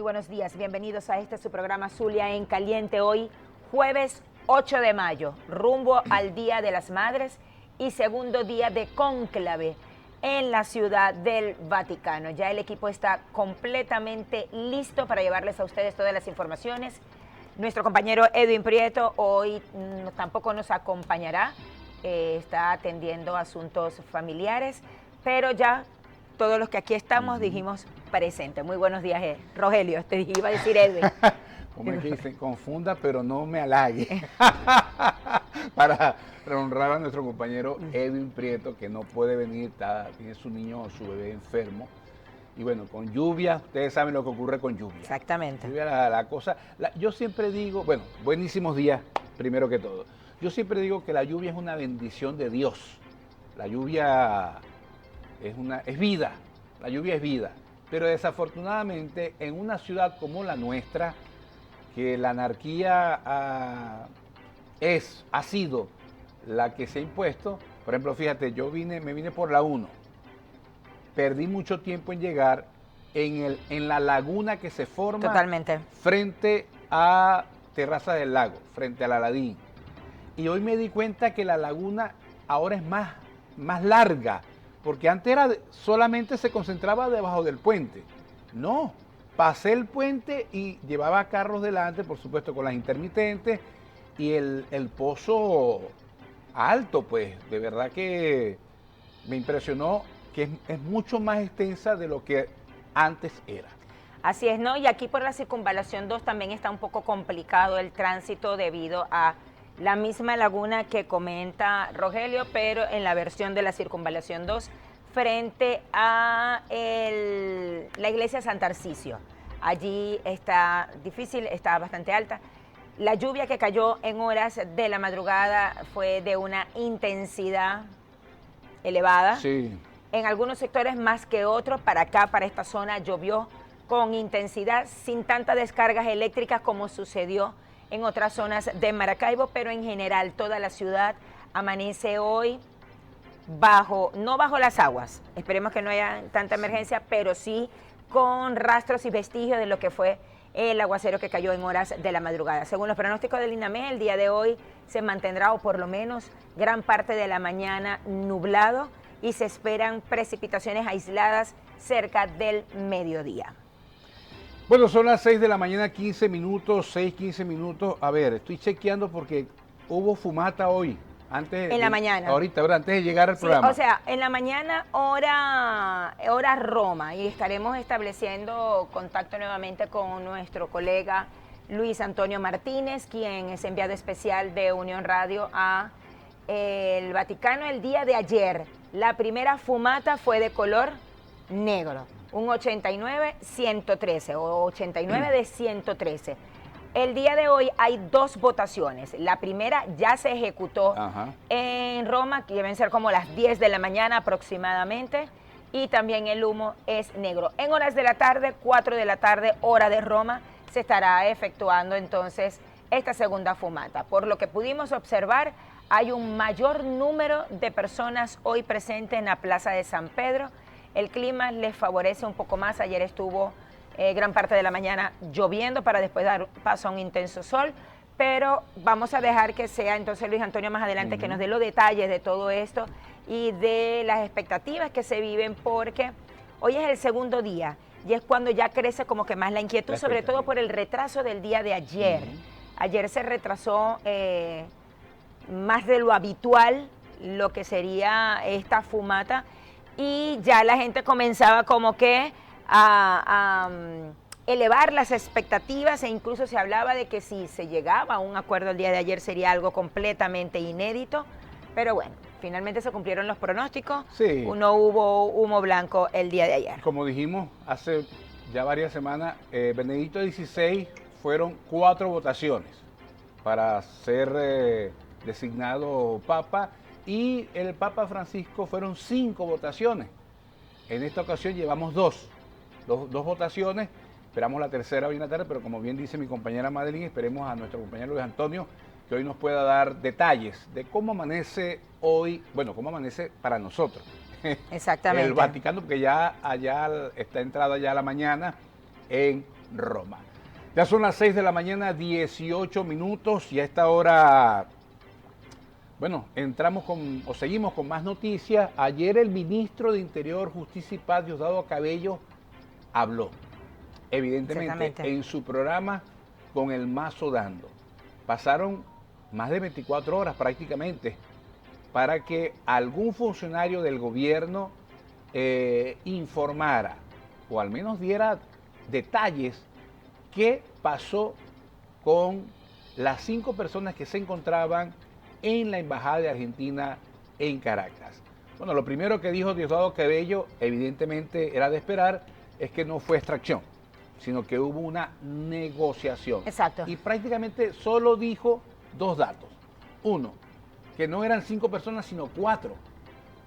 buenos días. Bienvenidos a este su programa Zulia en Caliente. Hoy, jueves 8 de mayo, rumbo al Día de las Madres y segundo día de cónclave en la Ciudad del Vaticano. Ya el equipo está completamente listo para llevarles a ustedes todas las informaciones. Nuestro compañero Edwin Prieto hoy tampoco nos acompañará, está atendiendo asuntos familiares, pero ya todos los que aquí estamos dijimos presente. Muy buenos días, Rogelio, te iba a decir Edwin. Como es que dicen, confunda pero no me halague. Para honrar a nuestro compañero Edwin Prieto, que no puede venir, tiene su niño, su bebé enfermo. Y bueno, con lluvia, ustedes saben lo que ocurre con lluvia. Exactamente. Lluvia, la cosa, yo siempre digo, bueno, buenísimos días, primero que todo. Yo siempre digo que la lluvia es una bendición de Dios. La lluvia es vida, la lluvia es vida. Pero desafortunadamente en una ciudad como la nuestra, que la anarquía ha sido la que se ha impuesto. Por ejemplo, fíjate, me vine por la 1. Perdí mucho tiempo en llegar en la laguna que se forma Totalmente frente a Terraza del Lago, frente al Aladín. Y hoy me di cuenta que la laguna ahora es más larga, porque antes solamente se concentraba debajo del puente. No, pasé el puente y llevaba carros delante, por supuesto con las intermitentes, y el pozo alto, pues, de verdad que me impresionó que es mucho más extensa de lo que antes era. Así es, ¿no? Y aquí por la Circunvalación 2 también está un poco complicado el tránsito debido a la misma laguna que comenta Rogelio, pero en la versión de la Circunvalación 2 frente a la iglesia San Tarcisio. Allí está difícil, está bastante alta. La lluvia que cayó en horas de la madrugada fue de una intensidad elevada. Sí. En algunos sectores más que otros. Para acá, para esta zona, llovió con intensidad, sin tantas descargas eléctricas como sucedió en otras zonas de Maracaibo, pero en general toda la ciudad amanece hoy no bajo las aguas, esperemos que no haya tanta emergencia, pero sí con rastros y vestigios de lo que fue el aguacero que cayó en horas de la madrugada. Según los pronósticos del INAME, el día de hoy se mantendrá, o por lo menos gran parte de la mañana, nublado, y se esperan precipitaciones aisladas cerca del mediodía. Bueno, son las 6 de la mañana, 15 minutos, 15 minutos. A ver, estoy chequeando porque hubo fumata hoy. En la mañana. Ahorita, ¿verdad? Antes de llegar al programa. O sea, en la mañana hora Roma, y estaremos estableciendo contacto nuevamente con nuestro colega Luis Antonio Martínez, quien es enviado especial de Unión Radio a el Vaticano el día de ayer. La primera fumata fue de color negro, un 89-113 o 89 de 113. El día de hoy hay dos votaciones. La primera ya se ejecutó en Roma, que deben ser como las 10 de la mañana aproximadamente, y también el humo es negro. En horas de la tarde, 4 de la tarde, hora de Roma, se estará efectuando entonces esta segunda fumata. Por lo que pudimos observar, hay un mayor número de personas hoy presentes en la Plaza de San Pedro. El clima les favorece un poco más. Ayer estuvo gran parte de la mañana lloviendo para después dar paso a un intenso sol, pero vamos a dejar que sea entonces Luis Antonio más adelante que nos dé los detalles de todo esto y de las expectativas que se viven, porque hoy es el segundo día y es cuando ya crece como que más la inquietud, sobre todo por el retraso del día de ayer. Ayer se retrasó más de lo habitual lo que sería esta fumata, y ya la gente comenzaba como que a elevar las expectativas, e incluso se hablaba de que si se llegaba a un acuerdo el día de ayer sería algo completamente inédito, pero bueno, finalmente se cumplieron los pronósticos. Sí. No hubo humo blanco el día de ayer. Como dijimos hace ya varias semanas, Benedicto XVI fueron 4 votaciones para ser designado Papa, y el Papa Francisco fueron 5 votaciones. En esta ocasión llevamos dos votaciones, esperamos la tercera hoy en la tarde, pero como bien dice mi compañera Madeline, esperemos a nuestro compañero Luis Antonio que hoy nos pueda dar detalles de cómo amanece hoy, bueno, cómo amanece para nosotros. Exactamente. El Vaticano, porque ya allá está entrada ya la mañana en Roma. Ya son las 6 de la mañana, 18 minutos, y a esta hora, bueno, seguimos con más noticias. Ayer el ministro de Interior, Justicia y Paz, Diosdado Cabello, habló, evidentemente, en su programa Con el Mazo Dando. Pasaron más de 24 horas prácticamente para que algún funcionario del gobierno informara, o al menos diera detalles, qué pasó con las 5 personas que se encontraban en la Embajada de Argentina en Caracas. Bueno, lo primero que dijo Diosdado Cabello, evidentemente era de esperar, es que no fue extracción, sino que hubo una negociación. Exacto. Y prácticamente solo dijo 2 datos. Uno, que no eran 5 personas, sino 4,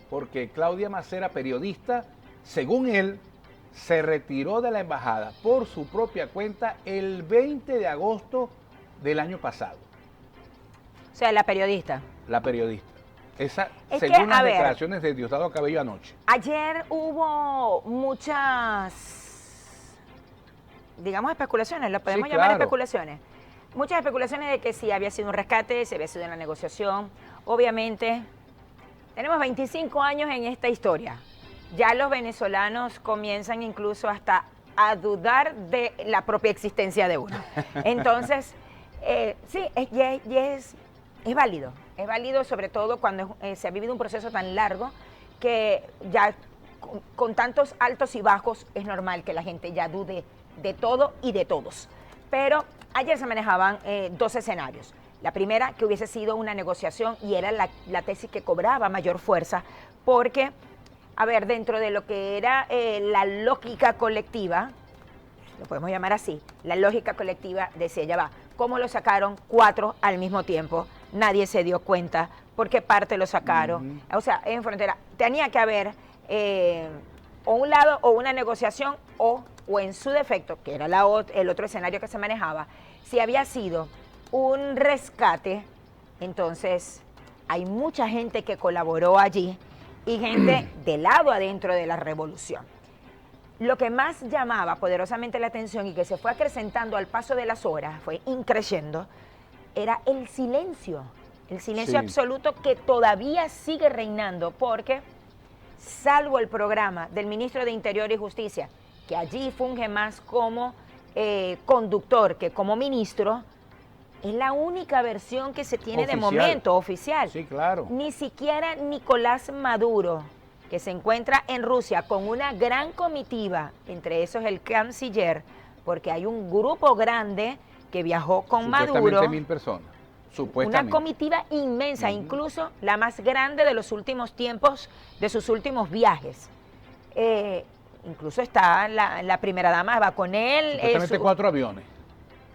porque Claudia Macera, periodista, según él, se retiró de la embajada por su propia cuenta el 20 de agosto del año pasado. O sea, la periodista. La periodista. Esa, es según que, las declaraciones de Diosdado Cabello anoche. Ayer hubo muchas, digamos, especulaciones, lo podemos llamar especulaciones. Muchas especulaciones de que si había sido un rescate, si había sido una negociación. Obviamente, tenemos 25 años en esta historia. Ya los venezolanos comienzan incluso hasta a dudar de la propia existencia de uno. Entonces, sí, es válido. Es válido sobre todo cuando se ha vivido un proceso tan largo que ya con tantos altos y bajos es normal que la gente ya dude de todo y de todos. Pero ayer se manejaban 2 escenarios. La primera, que hubiese sido una negociación, y era la tesis que cobraba mayor fuerza, porque, a ver, dentro de lo que era la lógica colectiva, lo podemos llamar así, la lógica colectiva decía, ya va, ¿cómo lo sacaron 4 al mismo tiempo? Nadie se dio cuenta por qué parte lo sacaron. O sea, en frontera tenía que haber o un lado o una negociación o en su defecto, que era el otro escenario que se manejaba, si había sido un rescate, entonces hay mucha gente que colaboró allí y gente del lado adentro de la revolución. Lo que más llamaba poderosamente la atención y que se fue acrecentando al paso de las horas, fue increciendo, era el silencio absoluto que todavía sigue reinando, porque salvo el programa del ministro de Interior y Justicia, que allí funge más como conductor que como ministro, es la única versión que se tiene oficial. De momento oficial. Sí, claro. Ni siquiera Nicolás Maduro, que se encuentra en Rusia con una gran comitiva, entre esos el canciller, porque hay un grupo grande que viajó con Maduro. Supuestamente 1000 personas. Supuestamente. Una comitiva inmensa, incluso la más grande de los últimos tiempos, de sus últimos viajes. Incluso está la primera dama, va con él. Supuestamente 4 aviones.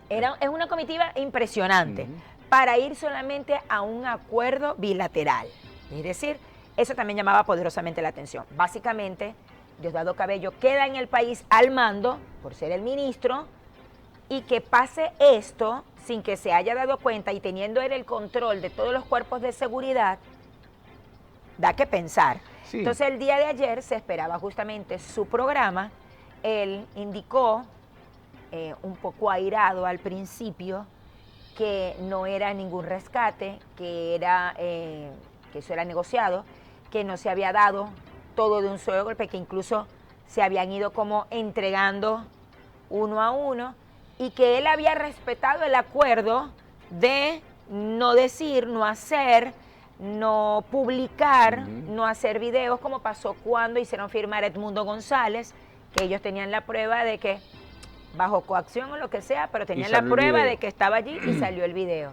Es una comitiva impresionante para ir solamente a un acuerdo bilateral. Es decir, eso también llamaba poderosamente la atención. Básicamente, Diosdado Cabello queda en el país al mando por ser el ministro, y que pase esto sin que se haya dado cuenta y teniendo él el control de todos los cuerpos de seguridad, da que pensar. Sí. Entonces el día de ayer se esperaba justamente su programa. Él indicó, un poco airado al principio, que no era ningún rescate, que eso era negociado, que no se había dado todo de un solo golpe, que incluso se habían ido como entregando uno a uno, y que él había respetado el acuerdo de no decir, no hacer, no publicar, no hacer videos, como pasó cuando hicieron firmar a Edmundo González, que ellos tenían la prueba de que, bajo coacción o lo que sea, pero tenían la prueba de que estaba allí y salió el video.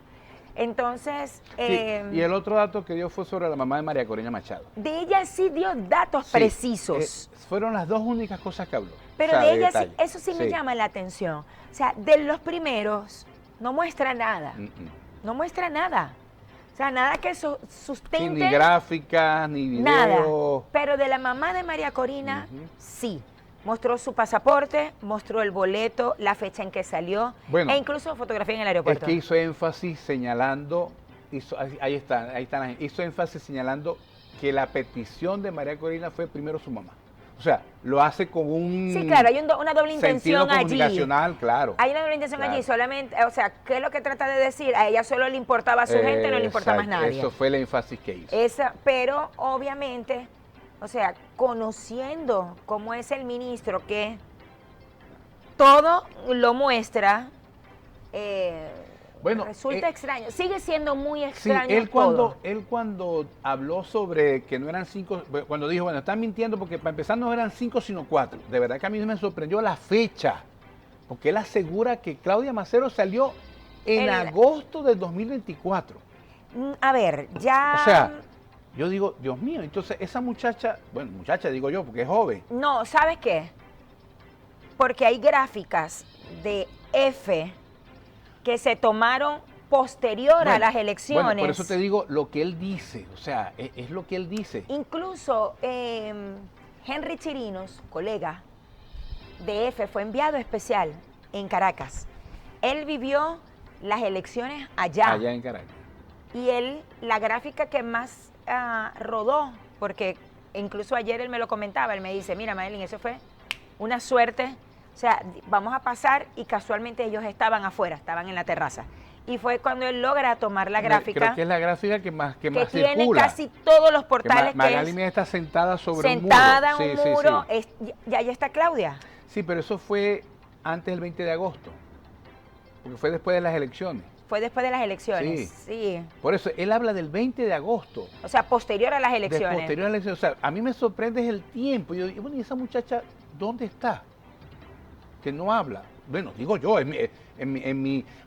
Entonces... y el otro dato que dio fue sobre la mamá de María Corina Machado. De ella sí dio datos precisos. Fueron las 2 únicas cosas que habló. Pero de ella sí, eso sí me llama la atención. O sea, de los primeros no muestra nada. No muestra nada. O sea, nada que sustente. Sí, ni gráficas, ni videos. Nada. Pero de la mamá de María Corina, sí. Mostró su pasaporte, mostró el boleto, la fecha en que salió, e incluso fotografía en el aeropuerto. Es que hizo énfasis señalando, ahí están, hizo énfasis señalando que la petición de María Corina fue primero su mamá. O O sea, lo hace con un Sí, claro, hay una doble sentido intención allí. comunicacional, claro. Hay una doble intención Claro. allí, solamente, o sea, ¿qué es lo que trata de decir? A ella solo le importaba a su gente, no le importa más Exacto, nadie. eso fue el énfasis que hizo. Pero obviamente, o sea, conociendo cómo es el ministro, que todo lo muestra, Bueno, resulta extraño. Sigue siendo muy sí, extraño él todo. cuando habló sobre que no eran 5, cuando dijo, bueno, están mintiendo porque para empezar no eran 5 sino 4. De verdad que a mí me sorprendió la fecha, porque él asegura que Claudia Macero salió en agosto del 2024. A ver, ya... O sea, yo digo, Dios mío, entonces esa muchacha, bueno, muchacha digo yo, porque es joven. No, ¿sabes qué? Porque hay gráficas de F que se tomaron posterior a las elecciones. Bueno, por eso te digo lo que él dice, o sea, es lo que él dice. Incluso Henry Chirinos, colega de F, fue enviado especial en Caracas. Él vivió las elecciones allá. Allá en Caracas. Y él, la gráfica que más rodó, porque incluso ayer él me lo comentaba, él me dice, mira, Madeline, eso fue una suerte. O sea, vamos a pasar y casualmente ellos estaban afuera, estaban en la terraza. Y fue cuando él logra tomar la gráfica. Creo que es la gráfica que más tiene circula. casi todos los portales. Magali Mía está sentada sobre un muro. Sentada en un muro. Sí. Ya está Claudia. Sí, pero eso fue antes del 20 de agosto. Porque fue después de las elecciones. Fue después de las elecciones, sí. Por eso, él habla del 20 de agosto. O sea, posterior a las elecciones. Posterior a las elecciones. O sea, a mí me sorprende el tiempo. Yo digo, bueno, ¿y esa muchacha dónde está? Que no habla. Bueno, digo yo,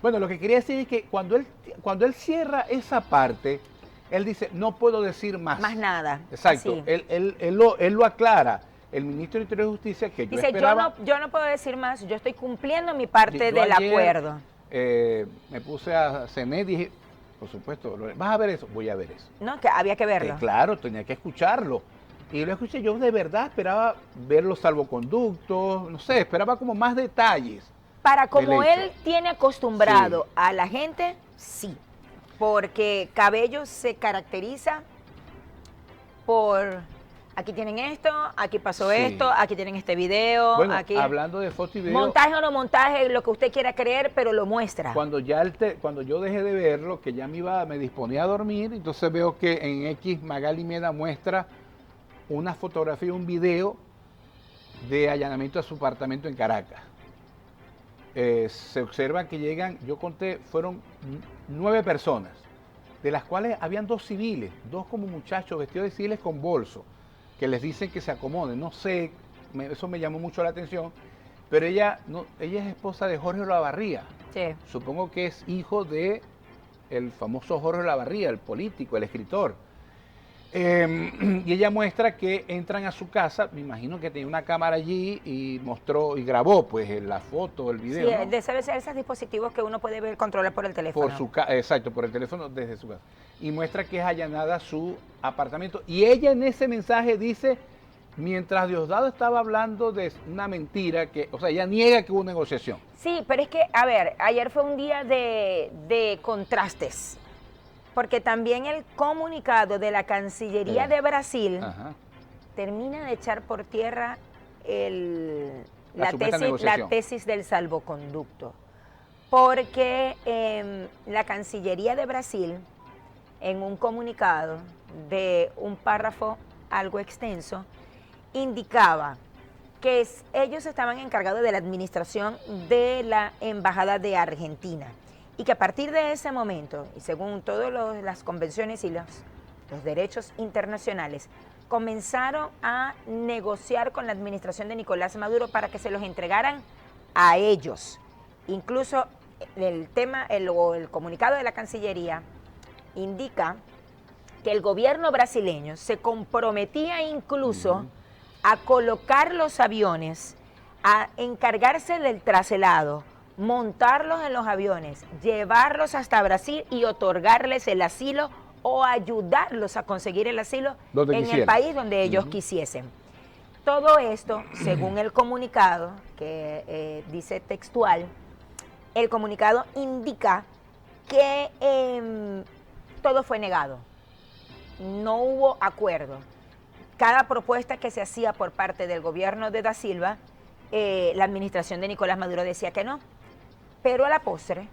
bueno, lo que quería decir es que cuando él cierra esa parte, él dice, no puedo decir más. Más nada. Exacto. Él lo aclara. El ministro de Interior y Justicia, que yo dice, esperaba... yo no puedo decir más, yo estoy cumpliendo mi parte del acuerdo. Me puse a cenar y dije, por supuesto, ¿vas a ver eso? Voy a ver eso. No, que había que verlo. Claro, tenía que escucharlo. Y lo escuché, yo de verdad esperaba ver los salvoconductos, no sé, esperaba como más detalles. Para como él tiene acostumbrado a la gente, sí. Porque Cabello se caracteriza por, aquí tienen esto, aquí pasó esto, aquí tienen este video. Bueno, aquí, hablando de foto y video. Montaje o no montaje, lo que usted quiera creer, pero lo muestra. Cuando yo dejé de verlo, que ya me disponía a dormir, entonces veo que en X Magali Meda muestra una fotografía, un video de allanamiento a su apartamento en Caracas. Se observa que llegan, yo conté, fueron 9 personas, de las cuales habían 2 civiles, 2 como muchachos vestidos de civiles con bolso, que les dicen que se acomoden. No sé, eso me llamó mucho la atención, pero ella es esposa de Jorge Olavarría. Sí. Supongo que es hijo de el famoso Jorge Olavarría, el político, el escritor. Y ella muestra que entran a su casa, me imagino que tenía una cámara allí y mostró y grabó pues la foto, el video. Sí, ¿no? debe ser esos dispositivos que uno puede ver, controlar por el teléfono. Exacto, por el teléfono desde su casa. Y muestra que es allanada su apartamento. Y ella en ese mensaje dice, mientras Diosdado estaba hablando de una mentira, o sea, ella niega que hubo negociación. Sí, pero es que, a ver, ayer fue un día de contrastes. Porque también el comunicado de la Cancillería de Brasil termina de echar por tierra la tesis del salvoconducto. Porque la Cancillería de Brasil, en un comunicado de un párrafo algo extenso, indicaba que ellos estaban encargados de la administración de la Embajada de Argentina. Y que a partir de ese momento, y según todas las convenciones y los derechos internacionales, comenzaron a negociar con la administración de Nicolás Maduro para que se los entregaran a ellos. Incluso el comunicado de la Cancillería indica que el gobierno brasileño se comprometía incluso a colocar los aviones, a encargarse del traslado, montarlos en los aviones, llevarlos hasta Brasil y otorgarles el asilo o ayudarlos a conseguir el asilo en el país donde ellos quisiesen. Todo esto, según el comunicado, que dice textual, el comunicado indica que todo fue negado, no hubo acuerdo. cada propuesta que se hacía por parte del gobierno de Da Silva, la administración de Nicolás Maduro decía que no. Pero a la postre,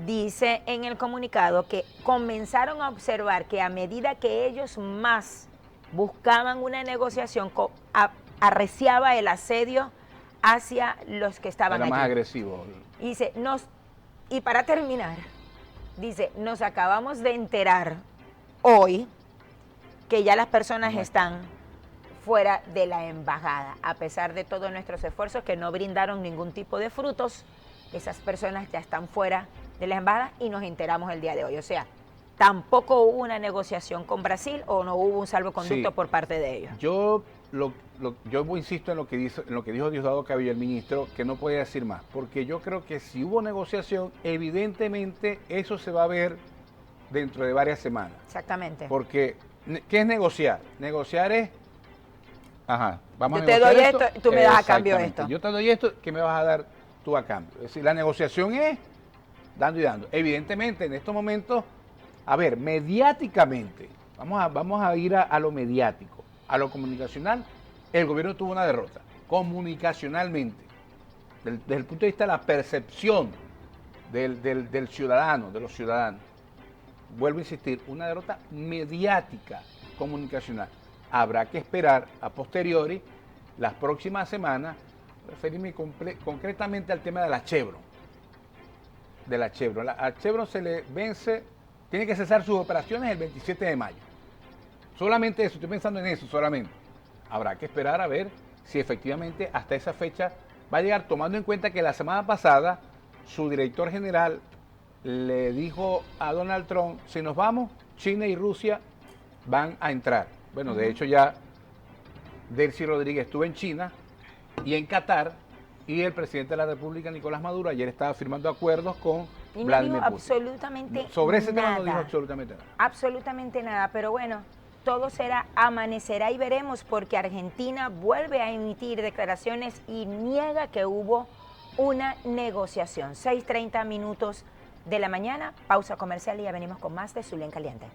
dice en el comunicado que comenzaron a observar que a medida que ellos más buscaban una negociación, arreciaba el asedio hacia los que estaban allí. Era más agresivo. Y dice, y para terminar, dice, nos acabamos de enterar hoy que ya las personas están fuera de la embajada, a pesar de todos nuestros esfuerzos que no brindaron ningún tipo de frutos. Esas personas ya están fuera de la embajada y nos enteramos el día de hoy. O sea, tampoco hubo una negociación con Brasil o no hubo un salvoconducto por parte de ellos. Yo insisto en lo que dijo Diosdado Cabello, el ministro, que no podía decir más, porque yo creo que si hubo negociación, evidentemente eso se va a ver dentro de varias semanas. Exactamente. Porque, ¿qué es negociar? Negociar es, vamos yo te doy esto, tú me das a cambio esto. Yo te doy esto, ¿qué me vas a dar tú a cambio? Es decir, la negociación es dando y dando. Evidentemente, en estos momentos, a ver, mediáticamente, vamos a ir a lo mediático, a lo comunicacional. El gobierno tuvo una derrota, comunicacionalmente, desde el punto de vista de la percepción del ciudadano, de los ciudadanos. Vuelvo a insistir, una derrota mediática, comunicacional. Habrá que esperar a posteriori, las próximas semanas, referirme concretamente al tema de la Chevron. A Chevron se le vence, tiene que cesar sus operaciones el 27 de mayo. Solamente eso, estoy pensando en eso solamente. Habrá que esperar a ver si efectivamente hasta esa fecha va a llegar, tomando en cuenta que la semana pasada su director general le dijo a Donald Trump, si nos vamos, China y Rusia van a entrar. Bueno, de hecho ya Delcy Rodríguez estuvo en China y en Qatar, y el presidente de la República, Nicolás Maduro, ayer estaba firmando acuerdos con Vladimir Putin. Absolutamente sobre ese nada. tema no dijo absolutamente nada. Absolutamente nada, pero bueno, todo amanecerá y veremos, porque Argentina vuelve a emitir declaraciones y niega que hubo una negociación. 6:30 minutos de la mañana, pausa comercial y ya venimos con más de Zulia en Caliente.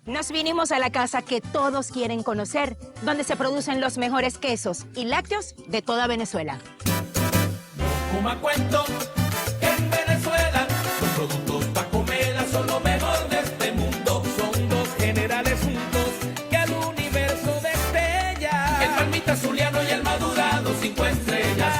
Nos vinimos a la casa que todos quieren conocer, donde se producen los mejores quesos y lácteos de toda Venezuela. Como cuento que en Venezuela los productos Pacomela son lo mejor de este mundo. Son dos generales juntos que al universo destella. El palmita zuliano y el madurado 5 estrellas.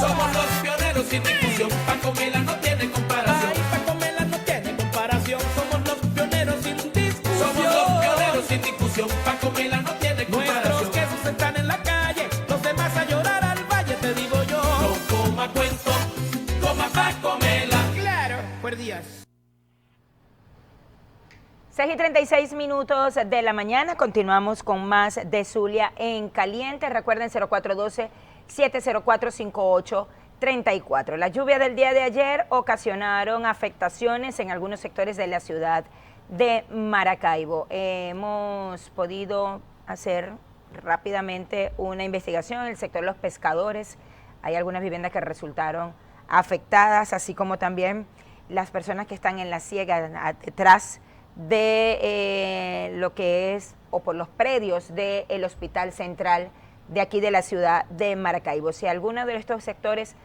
Somos los pioneros sin discusión. Pacomela no tiene comparación. Pacomela no tiene comparación. Somos los pioneros sin discusión. Somos los pioneros sin discusión. Pacomela no tiene comparación. Nuestros quesos están en la calle, los demás a llorar al valle, te digo yo. No coma cuento, coma Pacomela. Claro, por días. 6:36 minutos de la mañana, continuamos con más de Zulia en Caliente. Recuerden 0412-704-5834. La lluvia del día de ayer ocasionaron afectaciones en algunos sectores de la ciudad de Maracaibo. Hemos podido hacer rápidamente una investigación en el sector de los pescadores. Hay algunas viviendas que resultaron afectadas, así como también las personas que están en la siega detrás de lo que es, o por los predios del Hospital Central de aquí de la ciudad de Maracaibo. Si alguno de estos sectores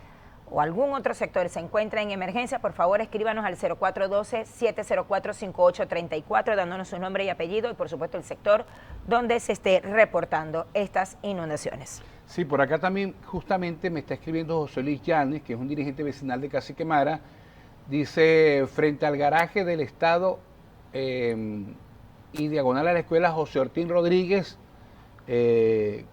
o algún otro sector se encuentra en emergencia, por favor escríbanos al 0412-704-5834, dándonos su nombre y apellido y por supuesto el sector donde se esté reportando estas inundaciones. Sí, por acá también justamente me está escribiendo José Luis Llanes, que es un dirigente vecinal de Cacique Mara. Dice, frente al garaje del Estado y diagonal a la escuela José Ortín Rodríguez,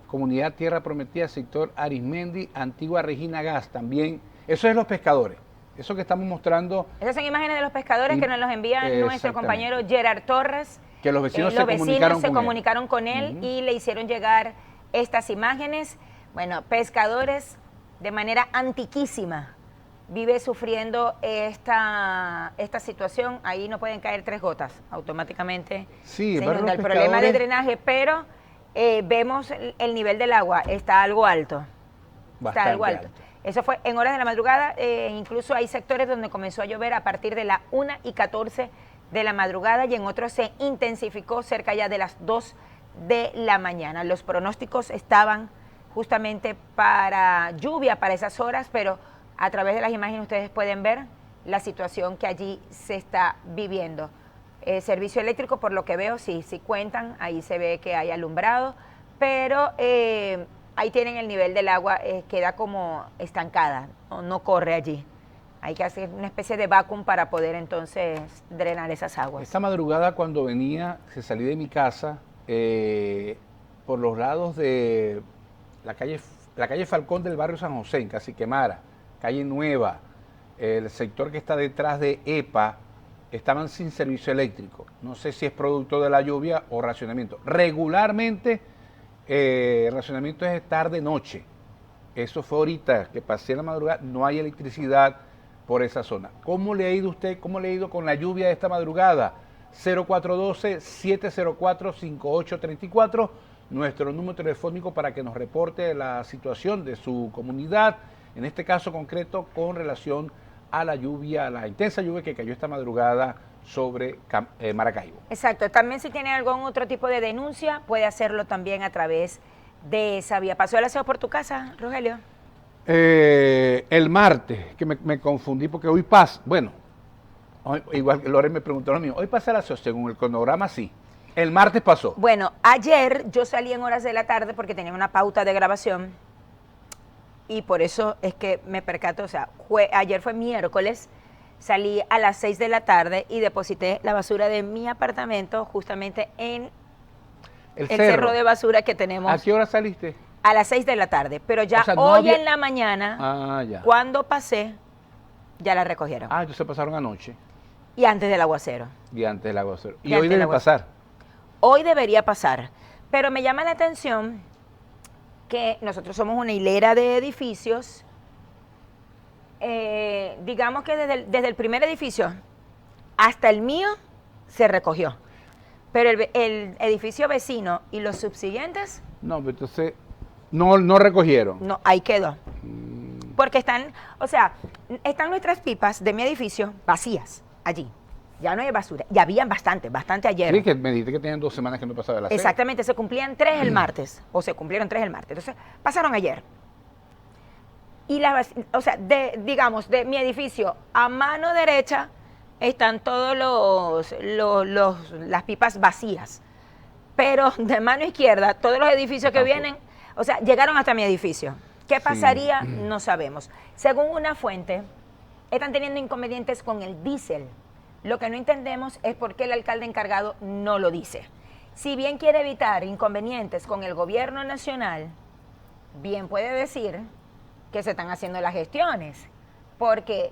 Comunidad Tierra Prometida, sector Arismendi, Antigua Regina Gas, también, eso es los pescadores, eso que estamos mostrando. Esas son imágenes de los pescadores que nos los envía nuestro compañero Gerard Torres. Que los vecinos se comunicaron con él y le hicieron llegar estas imágenes. Bueno, pescadores de manera antiquísima vive sufriendo esta situación. Ahí no pueden caer 3 gotas, automáticamente sí, se inunda. El problema de drenaje, pero vemos el nivel del agua, está algo alto. Bastante alto. Eso fue en horas de la madrugada, incluso hay sectores donde comenzó a llover a partir de la 1:14 de la madrugada y en otros se intensificó cerca ya de las 2 de la mañana. Los pronósticos estaban justamente para lluvia para esas horas, pero a través de las imágenes ustedes pueden ver la situación que allí se está viviendo. Servicio eléctrico, por lo que veo, sí cuentan, ahí se ve que hay alumbrado, pero ahí tienen el nivel del agua, queda como estancada, no corre allí. Hay que hacer una especie de vacuum para poder entonces drenar esas aguas. Esta madrugada cuando venía, se salí de mi casa, por los lados de la calle Falcón del barrio San José, en Caciquemara, calle Nueva, el sector que está detrás de EPA, estaban sin servicio eléctrico. No sé si es producto de la lluvia o racionamiento. Regularmente, racionamiento es tarde-noche. Eso fue ahorita que pasé la madrugada, no hay electricidad por esa zona. ¿Cómo le ha ido usted? ¿Cómo le ha ido con la lluvia de esta madrugada? 0412-704-5834, nuestro número telefónico para que nos reporte la situación de su comunidad, en este caso concreto con relación a la lluvia, a la intensa lluvia que cayó esta madrugada sobre Maracaibo. Exacto, también si tiene algún otro tipo de denuncia, puede hacerlo también a través de esa vía. ¿Pasó el aseo por tu casa, Rogelio? El martes, que me confundí porque hoy pasa, bueno, igual que Lore me preguntó lo mismo, hoy pasa el aseo, según el cronograma sí, el martes pasó. Bueno, ayer yo salí en horas de la tarde porque tenía una pauta de grabación y por eso es que me percato, o sea, ayer fue miércoles, salí a las 6 de la tarde y deposité la basura de mi apartamento justamente en el cerro de basura que tenemos. ¿A qué hora saliste? A las 6 de la tarde, pero ya, o sea, no hoy había... en la mañana, cuando pasé, ya la recogieron. Ah, entonces pasaron anoche. Y antes del aguacero. Y antes del aguacero. Y hoy debe pasar. Hoy debería pasar, pero me llama la atención que nosotros somos una hilera de edificios, digamos que desde el primer edificio hasta el mío se recogió, pero el edificio vecino y los subsiguientes... No, pero entonces no recogieron. No, ahí quedó. Porque están nuestras pipas de mi edificio vacías allí. Ya no hay basura. Y habían bastante ayer. Sí, que me dijiste que tenían 2 semanas que no pasaba la Exactamente, se cumplían 3 el martes, o se cumplieron 3 el martes. Entonces, pasaron ayer. Y digamos, de mi edificio a mano derecha están todos las pipas vacías. Pero de mano izquierda, todos los edificios que vienen, o sea, llegaron hasta mi edificio. ¿Qué pasaría? Sí. No sabemos. Según una fuente, están teniendo inconvenientes con el diésel. Lo que no entendemos es por qué el alcalde encargado no lo dice. Si bien quiere evitar inconvenientes con el gobierno nacional, bien puede decir que se están haciendo las gestiones, porque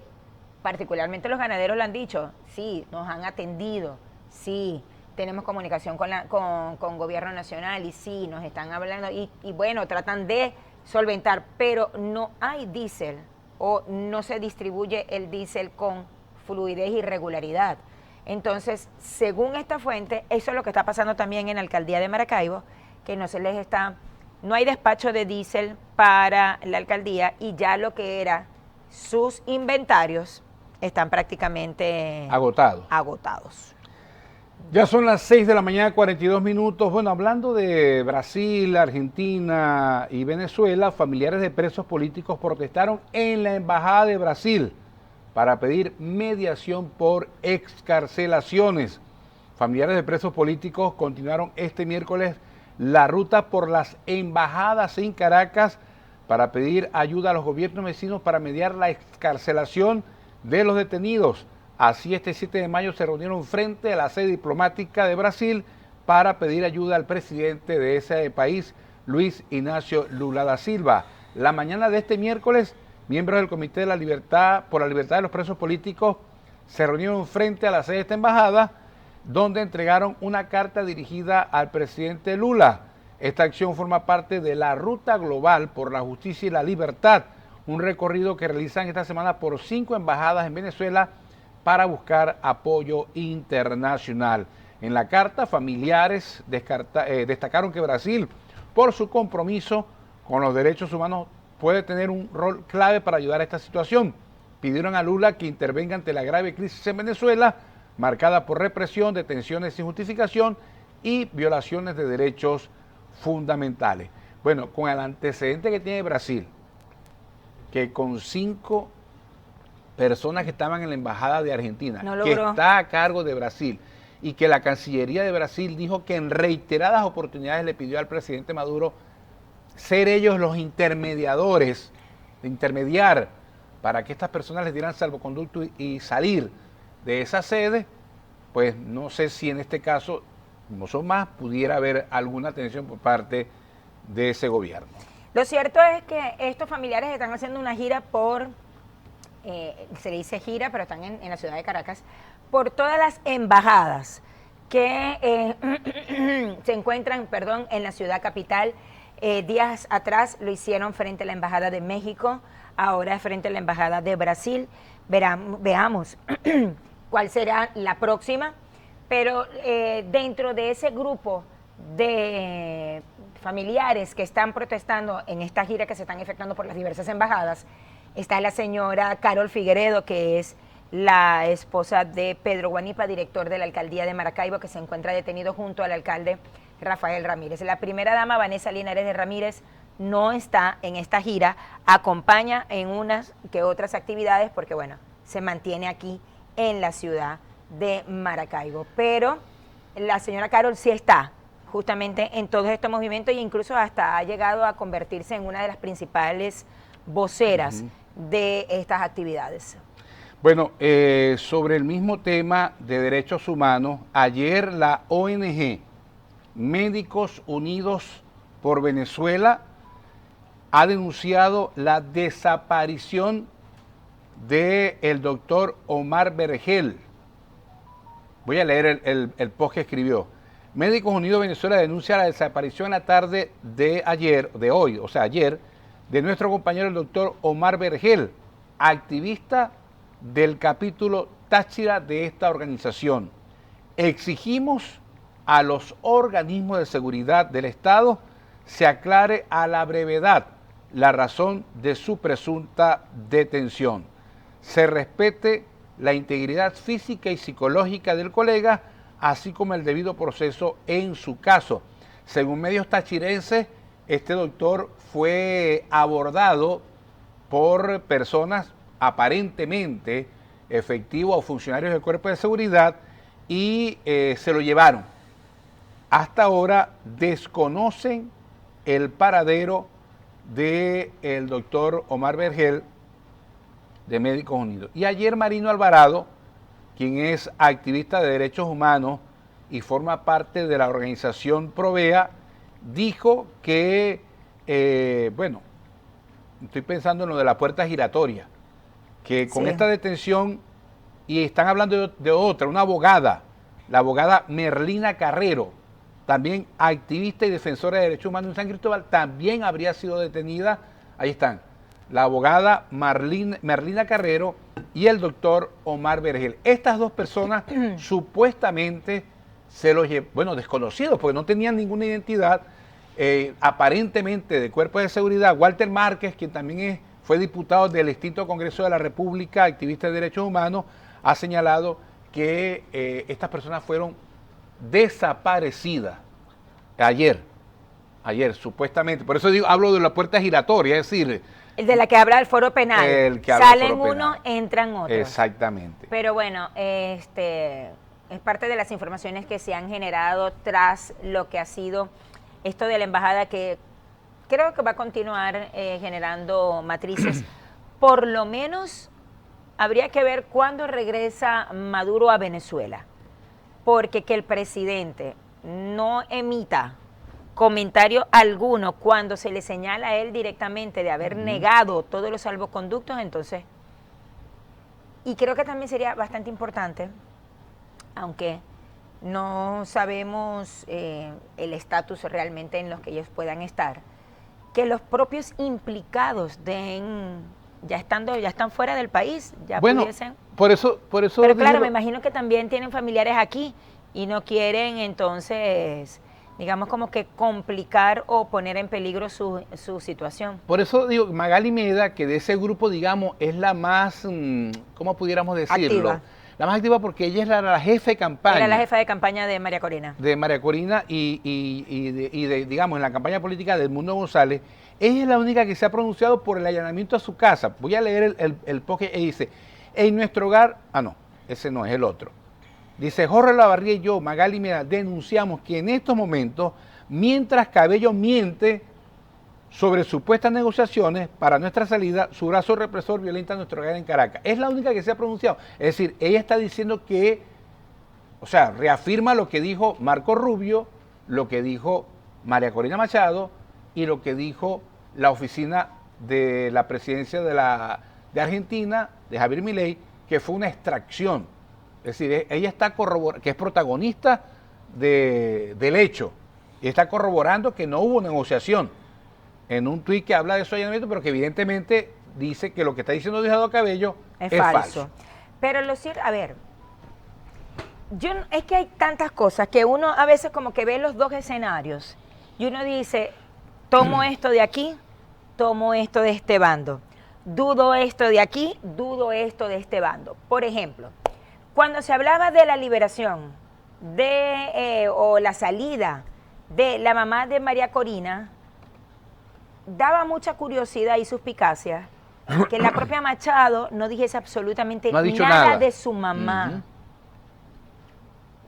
particularmente los ganaderos lo han dicho, sí, nos han atendido, sí, tenemos comunicación con gobierno nacional y sí, nos están hablando y bueno, tratan de solventar, pero no hay diésel o no se distribuye el diésel con fluidez y regularidad. Entonces, según esta fuente, eso es lo que está pasando también en la alcaldía de Maracaibo, que no hay despacho de diésel para la alcaldía y ya lo que era sus inventarios están prácticamente agotados. Ya son las 6 de la mañana, 42 minutos. Bueno, hablando de Brasil, Argentina y Venezuela, familiares de presos políticos protestaron en la Embajada de Brasil para pedir mediación por excarcelaciones. Familiares de presos políticos continuaron este miércoles la ruta por las embajadas en Caracas para pedir ayuda a los gobiernos vecinos para mediar la excarcelación de los detenidos. Así, este 7 de mayo se reunieron frente a la sede diplomática de Brasil para pedir ayuda al presidente de ese país, Luis Ignacio Lula da Silva. La mañana de este miércoles, miembros del Comité de la Libertad por la Libertad de los Presos Políticos se reunieron frente a la sede de esta embajada, donde entregaron una carta dirigida al presidente Lula. Esta acción forma parte de la Ruta Global por la Justicia y la Libertad, un recorrido que realizan esta semana por 5 embajadas en Venezuela para buscar apoyo internacional. En la carta, familiares destacaron que Brasil, por su compromiso con los derechos humanos, puede tener un rol clave para ayudar a esta situación. Pidieron a Lula que intervenga ante la grave crisis en Venezuela, marcada por represión, detenciones sin justificación y violaciones de derechos fundamentales. Bueno, con el antecedente que tiene Brasil, que con 5 personas que estaban en la embajada de Argentina, que está a cargo de Brasil, y que la Cancillería de Brasil dijo que en reiteradas oportunidades le pidió al presidente Maduro ser ellos los intermediadores, de intermediar para que estas personas les dieran salvoconducto y salir de esa sede, pues no sé si en este caso, como son más, pudiera haber alguna atención por parte de ese gobierno. Lo cierto es que estos familiares están haciendo una gira por, se le dice gira, pero están en la ciudad de Caracas, por todas las embajadas que se encuentran, en la ciudad capital. Días atrás lo hicieron frente a la Embajada de México, ahora frente a la Embajada de Brasil. Veamos cuál será la próxima, pero dentro de ese grupo de familiares que están protestando en esta gira que se están efectuando por las diversas embajadas, está la señora Carol Figueredo, que es la esposa de Pedro Guanipa, director de la alcaldía de Maracaibo, que se encuentra detenido junto al alcalde Rafael Ramírez. La primera dama, Vanessa Linares de Ramírez, no está en esta gira, acompaña en unas que otras actividades porque, bueno, se mantiene aquí en la ciudad de Maracaibo. Pero la señora Carol sí está justamente en todos estos movimientos e incluso hasta ha llegado a convertirse en una de las principales voceras de estas actividades. Bueno, sobre el mismo tema de derechos humanos, ayer la ONG Médicos Unidos por Venezuela ha denunciado la desaparición del doctor Omar Vergel. Voy a leer el post que escribió. Médicos Unidos de Venezuela denuncia la desaparición en la tarde de ayer, de nuestro compañero el doctor Omar Vergel, activista del capítulo Táchira de esta organización. Exigimos a los organismos de seguridad del Estado se aclare a la brevedad la razón de su presunta detención. Se respete la integridad física y psicológica del colega, así como el debido proceso en su caso. Según medios tachirenses, este doctor fue abordado por personas aparentemente efectivos o funcionarios del Cuerpo de Seguridad y se lo llevaron. Hasta ahora desconocen el paradero del doctor Omar Vergel de Médicos Unidos. Y ayer Marino Alvarado, quien es activista de derechos humanos y forma parte de la organización Provea, dijo que, estoy pensando en lo de la puerta giratoria, que con esta detención, y están hablando de otra, una abogada, la abogada Merlina Carrero, también activista y defensora de derechos humanos en San Cristóbal, también habría sido detenida. Ahí están, la abogada Merlina Carrero y el doctor Omar Vergel. Estas dos personas supuestamente se los llevaron, desconocidos, porque no tenían ninguna identidad, aparentemente de Cuerpo de Seguridad. Walter Márquez, quien también fue diputado del extinto Congreso de la República, activista de derechos humanos, ha señalado que estas personas fueron desaparecidas ayer supuestamente. Por eso hablo de la puerta giratoria, es decir, el de la que habla el foro penal. Salen unos, entran otros. Exactamente. Pero bueno, es parte de las informaciones que se han generado tras lo que ha sido esto de la embajada, que creo que va a continuar generando matrices. Por lo menos habría que ver cuándo regresa Maduro a Venezuela, porque que el presidente no emita comentario alguno cuando se le señala a él directamente de haber negado todos los salvoconductos, entonces, y creo que también sería bastante importante, aunque no sabemos el estatus realmente en los que ellos puedan estar, que los propios implicados ya están fuera del país, ya pudiesen. Por eso. Pero claro, me imagino que también tienen familiares aquí y no quieren entonces digamos, como que complicar o poner en peligro su situación. Por eso digo, Magali Meda, que de ese grupo, digamos, es la más, ¿cómo pudiéramos decirlo? Activa. La más activa porque ella era la jefe de campaña. Era la jefa de campaña de María Corina. De María Corina digamos, en la campaña política del Mundo González. Ella es la única que se ha pronunciado por el allanamiento a su casa. Voy a leer el post que dice, en nuestro hogar, no, ese no es el otro. Dice, Jorge Lavarría y yo, Magali Meda, denunciamos que en estos momentos, mientras Cabello miente sobre supuestas negociaciones para nuestra salida, su brazo represor violenta nuestro hogar en Caracas. Es la única que se ha pronunciado. Es decir, ella está diciendo que, o sea, reafirma lo que dijo Marco Rubio, lo que dijo María Corina Machado y lo que dijo la oficina de la presidencia de Argentina, de Javier Milei, que fue una extracción. Es decir, ella está corroborando, que es protagonista del hecho, y está corroborando que no hubo negociación. En un tuit que habla de su allanamiento, pero que evidentemente dice que lo que está diciendo Diosdado Cabello es falso. Pero lo cierto, a ver, es que hay tantas cosas que uno a veces como que ve los dos escenarios y uno dice, tomo esto de aquí, tomo esto de este bando, dudo esto de aquí, dudo esto de este bando. Por ejemplo, cuando se hablaba de la liberación o la salida de la mamá de María Corina, daba mucha curiosidad y suspicacia que la propia Machado no dijese absolutamente nada de su mamá.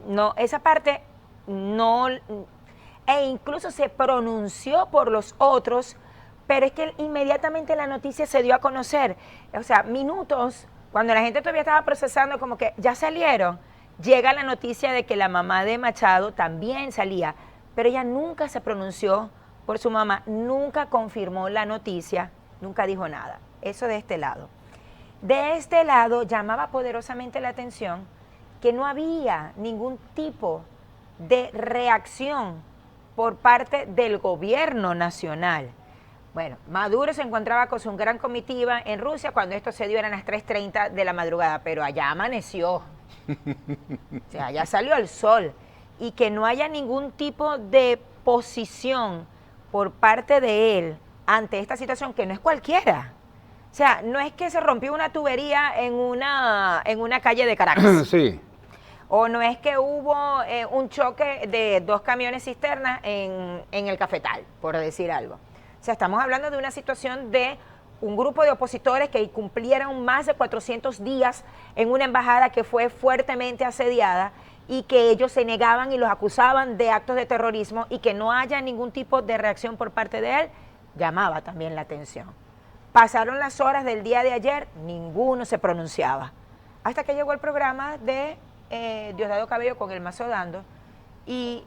No, esa parte no, e incluso se pronunció por los otros, pero es que inmediatamente la noticia se dio a conocer. O sea, minutos, cuando la gente todavía estaba procesando como que ya salieron, llega la noticia de que la mamá de Machado también salía, pero ella nunca se pronunció por su mamá, nunca confirmó la noticia, nunca dijo nada. Eso de este lado. De este lado llamaba poderosamente la atención que no había ningún tipo de reacción por parte del gobierno nacional. Bueno, Maduro se encontraba con su gran comitiva en Rusia, cuando esto se dio eran las 3:30 de la madrugada, pero allá amaneció. O sea, allá salió el sol. Y que no haya ningún tipo de posición por parte de él ante esta situación, que no es cualquiera. O sea, no es que se rompió una tubería en una calle de Caracas. Sí. O no es que hubo un choque de 2 camiones cisternas en el Cafetal, por decir algo. O sea, estamos hablando de una situación de un grupo de opositores que cumplieron más de 400 días en una embajada que fue fuertemente asediada y que ellos se negaban y los acusaban de actos de terrorismo, y que no haya ningún tipo de reacción por parte de él, llamaba también la atención. Pasaron las horas del día de ayer, ninguno se pronunciaba, hasta que llegó el programa de Diosdado Cabello con el mazo dando, y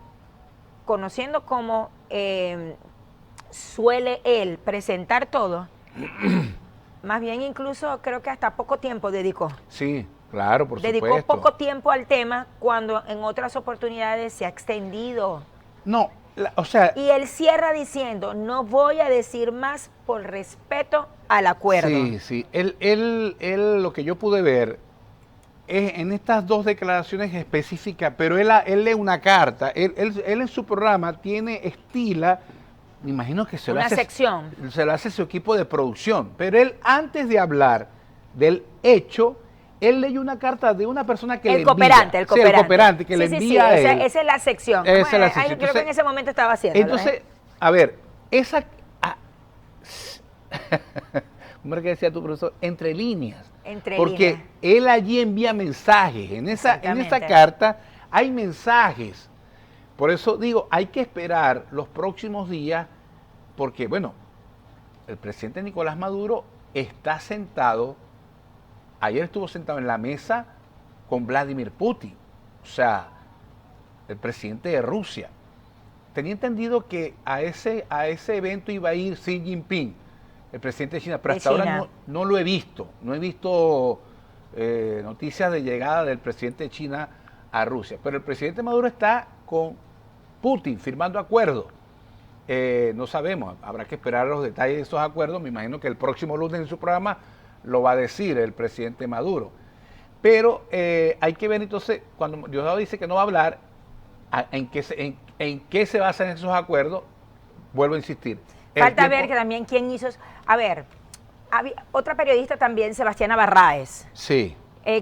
conociendo cómo suele él presentar todo, más bien incluso creo que hasta poco tiempo dedicó. Sí. Claro, por supuesto. Dedicó poco tiempo al tema cuando en otras oportunidades se ha extendido. No, o sea... Y él cierra diciendo, no voy a decir más por respeto al acuerdo. Sí, sí. Él lo que yo pude ver es en estas 2 declaraciones específicas, pero él lee una carta. Él en su programa estila, me imagino que se lo hace su equipo de producción, pero él antes de hablar del hecho, él leyó una carta de una persona que le envía. El cooperante que le envía a él. Esa es la sección. Esa es la sección. Creo que en ese momento estaba haciendo. Entonces, a ver, ¿cómo era que decía tu profesor? Entre líneas. Porque él allí envía mensajes. En esa carta hay mensajes. Por eso digo, hay que esperar los próximos días, porque, bueno, el presidente Nicolás Maduro está sentado. Ayer estuvo sentado en la mesa con Vladimir Putin, o sea, el presidente de Rusia. Tenía entendido que a ese evento iba a ir Xi Jinping, el presidente de China, pero hasta ahora no lo he visto. No he visto noticias de llegada del presidente de China a Rusia. Pero el presidente Maduro está con Putin firmando acuerdos. No sabemos, habrá que esperar los detalles de esos acuerdos. Me imagino que el próximo lunes en su programa lo va a decir el presidente Maduro. Pero hay que ver entonces, cuando Diosdado dice que no va a hablar, ¿En qué se basan esos acuerdos? Vuelvo a insistir. Falta ver que también quién hizo... A ver, otra periodista también, Sebastiana Barraez. Sí.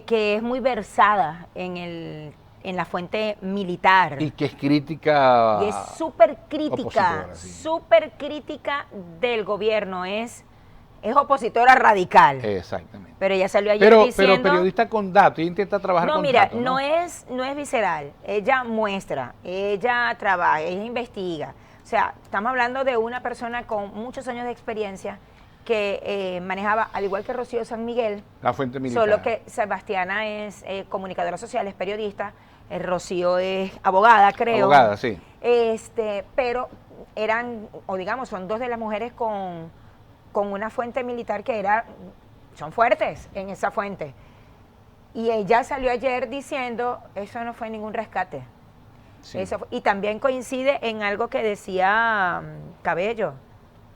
Que es muy versada en la fuente militar. Y que es crítica. Y es súper crítica del gobierno. Es opositora radical. Exactamente. Pero ella salió ayer diciendo... Pero periodista con datos, ella intenta trabajar con datos. No, no es visceral. Ella muestra, ella trabaja, ella investiga. O sea, estamos hablando de una persona con muchos años de experiencia que manejaba, al igual que Rocío San Miguel, la fuente militar. Solo que Sebastiana es comunicadora social, es periodista, Rocío es abogada, creo. Abogada, sí. Pero son dos de las mujeres con una fuente militar que son fuertes en esa fuente. Y ella salió ayer diciendo, eso no fue ningún rescate. Sí. Y también coincide en algo que decía Cabello.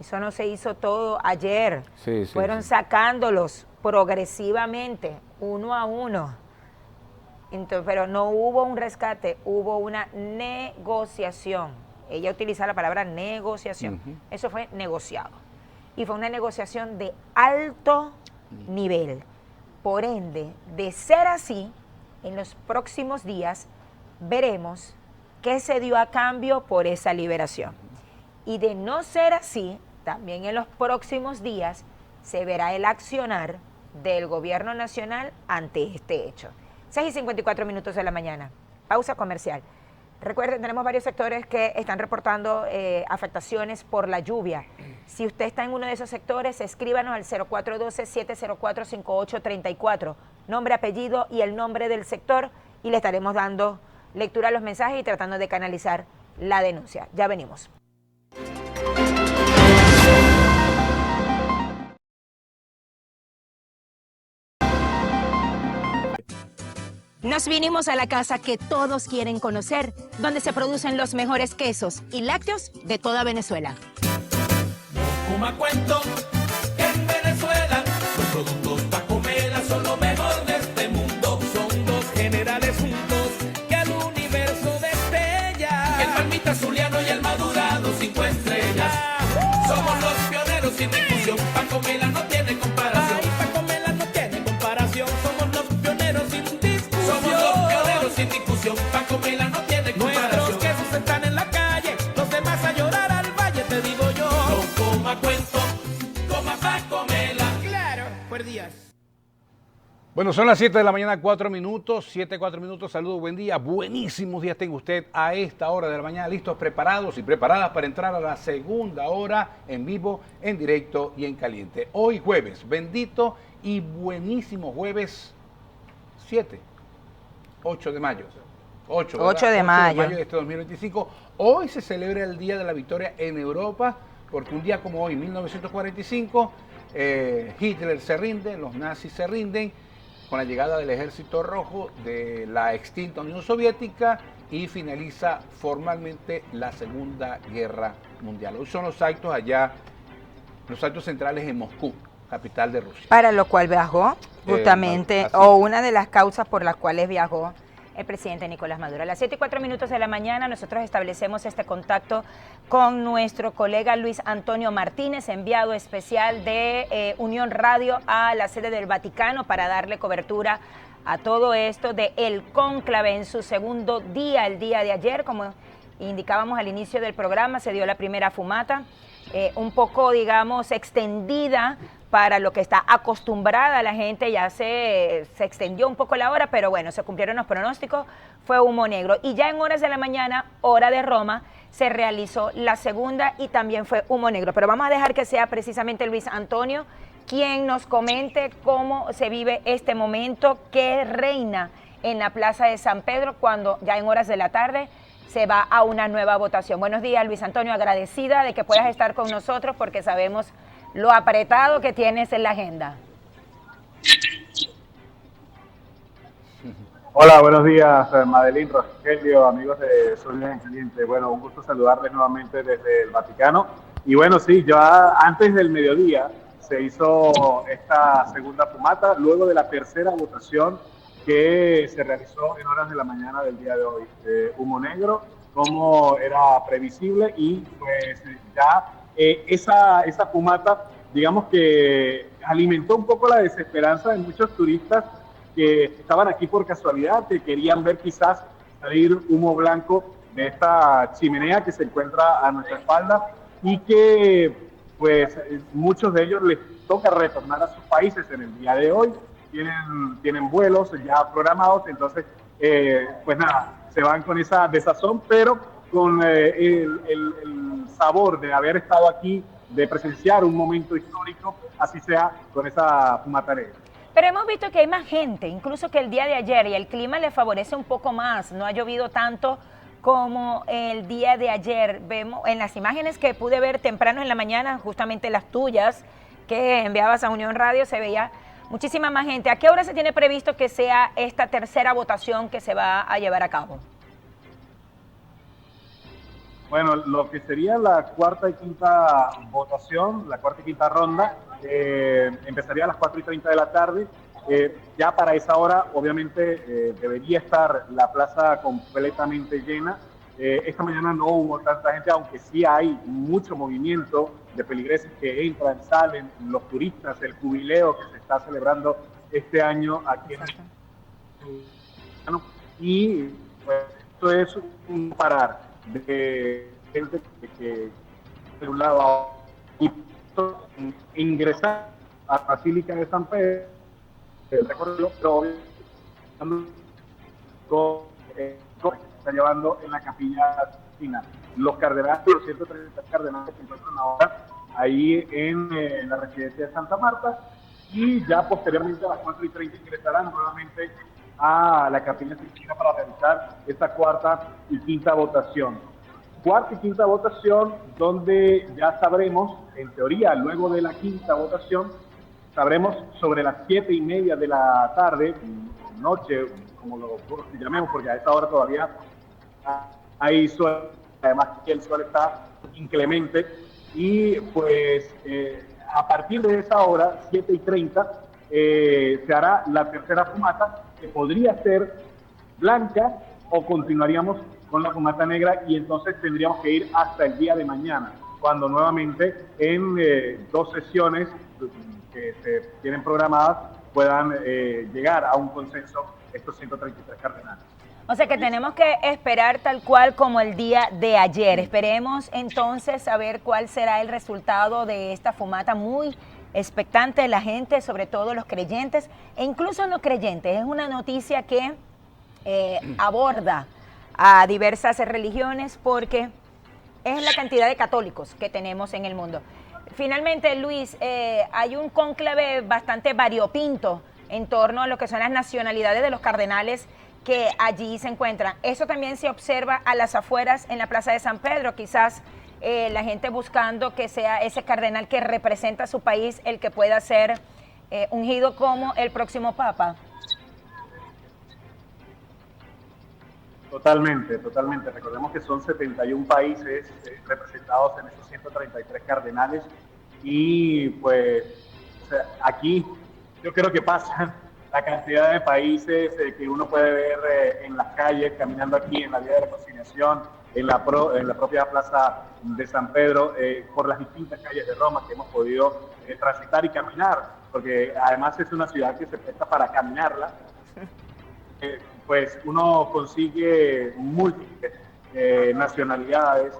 Eso no se hizo todo ayer. Fueron sacándolos progresivamente, uno a uno. Entonces, pero no hubo un rescate, hubo una negociación. Ella utiliza la palabra negociación. Eso fue negociado. Y fue una negociación de alto nivel. Por ende, de ser así, en los próximos días veremos qué se dio a cambio por esa liberación. Y de no ser así, también en los próximos días se verá el accionar del gobierno nacional ante este hecho. 6:54 de la mañana. Pausa comercial. Recuerden, tenemos varios sectores que están reportando afectaciones por la lluvia. Si usted está en uno de esos sectores, escríbanos al 0412-704-5834. Nombre, apellido y el nombre del sector y le estaremos dando lectura a los mensajes y tratando de canalizar la denuncia. Ya venimos. Nos vinimos a la casa que todos quieren conocer, donde se producen los mejores quesos y lácteos de toda Venezuela. Como cuento que en Venezuela los productos Pacomela son lo mejor de este mundo. Son dos generales juntos que al universo destella. El palmita zuliano y el madurado 5 estrellas. Somos los pioneros sin discusión. Pacomela no tiene comparación. Pacomela no tiene comparación. Somos los pioneros sin discusión. Somos los pioneros sin discusión. Pacomela no tiene comparación. Nuestros quesos están en la calle. Los demás a llorar al valle, te digo yo. No coma cuento, coma Pacomela. Claro, por días. Bueno, son las 7 de la mañana, 4 minutos, 7, 4 minutos, saludos, buen día, buenísimos días tenga usted a esta hora de la mañana, listos, preparados y preparadas para entrar a la segunda hora en vivo, en directo y en caliente. Hoy jueves, bendito y buenísimo jueves 8 de mayo. 8 de mayo de este 2025. Hoy se celebra el Día de la Victoria en Europa, porque un día como hoy, 1945, Hitler se rinde, los nazis se rinden, con la llegada del Ejército Rojo de la extinta Unión Soviética y finaliza formalmente la Segunda Guerra Mundial. Hoy son los actos allá, los actos centrales en Moscú, capital de Rusia. Para lo cual viajó justamente, o una de las causas por las cuales viajó el presidente Nicolás Maduro. A las 7:04 de la mañana nosotros establecemos este contacto con nuestro colega Luis Antonio Martínez, enviado especial de Unión Radio a la sede del Vaticano para darle cobertura a todo esto de el cónclave en su segundo día, el día de ayer. Como indicábamos al inicio del programa, se dio la primera fumata, un poco, digamos, extendida para lo que está acostumbrada la gente, ya se extendió un poco la hora, pero bueno, se cumplieron los pronósticos, fue humo negro. Y ya en horas de la mañana, hora de Roma, se realizó la segunda y también fue humo negro. Pero vamos a dejar que sea precisamente Luis Antonio quien nos comente cómo se vive este momento, qué reina en la Plaza de San Pedro cuando ya en horas de la tarde se va a una nueva votación. Buenos días, Luis Antonio, agradecida de que puedas estar con nosotros porque sabemos lo apretado que tienes en la agenda. Hola, buenos días, Madeline, Rogelio, amigos de Zulia en Caliente. Bueno, un gusto saludarles nuevamente desde el Vaticano. Y bueno, sí, ya antes del mediodía se hizo esta segunda fumata, luego de la tercera votación que se realizó en horas de la mañana del día de hoy. Humo negro, como era previsible, y pues ya esa fumata, digamos que alimentó un poco la desesperanza de muchos turistas que estaban aquí por casualidad, que querían ver quizás salir humo blanco de esta chimenea que se encuentra a nuestra espalda, y que pues muchos de ellos les toca retornar a sus países en el día de hoy, tienen vuelos ya programados, entonces pues nada, se van con esa desazón, pero con el sabor de haber estado aquí, de presenciar un momento histórico, así sea con esa fumata negra. Pero hemos visto que hay más gente, incluso que el día de ayer, y el clima le favorece un poco más, no ha llovido tanto como el día de ayer. Vemos en las imágenes que pude ver temprano en la mañana, justamente las tuyas que enviabas a Unión Radio, se veía muchísima más gente. ¿A qué hora se tiene previsto que sea esta tercera votación que se va a llevar a cabo? Bueno, lo que sería la cuarta y quinta votación, la cuarta y quinta ronda, empezaría a las 4:30 de la tarde. Ya para esa hora, obviamente, debería estar la plaza completamente llena. Esta mañana no hubo tanta gente, aunque sí hay mucho movimiento de feligreses que entran, salen, los turistas, el jubileo que se está celebrando este año aquí en el... Y pues esto es un parar de gente que de un lado a otro, y ingresar a la Basílica de San Pedro, el recorrido, pero está llevando en la capilla final. Los cardenales, los 130 cardenales se encuentran ahora ahí en la residencia de Santa Marta, y ya posteriormente a las 4:30 ingresarán nuevamente a la capilla Sixtina para realizar esta cuarta y quinta votación. Cuarta y quinta votación donde ya sabremos, en teoría, luego de la quinta votación, sabremos sobre las 7:30 de la tarde, noche, como lo llamemos, porque a esta hora todavía hay sol, además que el sol está inclemente, y pues a partir de esa hora, 7:30, se hará la tercera fumata, que podría ser blanca o continuaríamos con la fumata negra, y entonces tendríamos que ir hasta el día de mañana, cuando nuevamente en 2 sesiones que se tienen programadas puedan llegar a un consenso estos 133 cardenales. O sea que tenemos que esperar tal cual como el día de ayer. Esperemos entonces a ver cuál será el resultado de esta fumata, muy expectante la gente, sobre todo los creyentes e incluso no creyentes. Es una noticia que aborda a diversas religiones porque es la cantidad de católicos que tenemos en el mundo. Finalmente, Luis, hay un cónclave bastante variopinto en torno a lo que son las nacionalidades de los cardenales que allí se encuentran. Eso también se observa a las afueras en la Plaza de San Pedro, quizás la gente buscando que sea ese cardenal que representa a su país el que pueda ser ungido como el próximo papa. Totalmente, totalmente. Recordemos que son 71 países representados en esos 133 cardenales, y pues o sea, aquí yo creo que pasan la cantidad de países que uno puede ver en las calles, caminando aquí en la Vía de la Reconciliación, en la propia Plaza de San Pedro, por las distintas calles de Roma que hemos podido transitar y caminar, porque además es una ciudad que se presta para caminarla. Pues uno consigue múltiples nacionalidades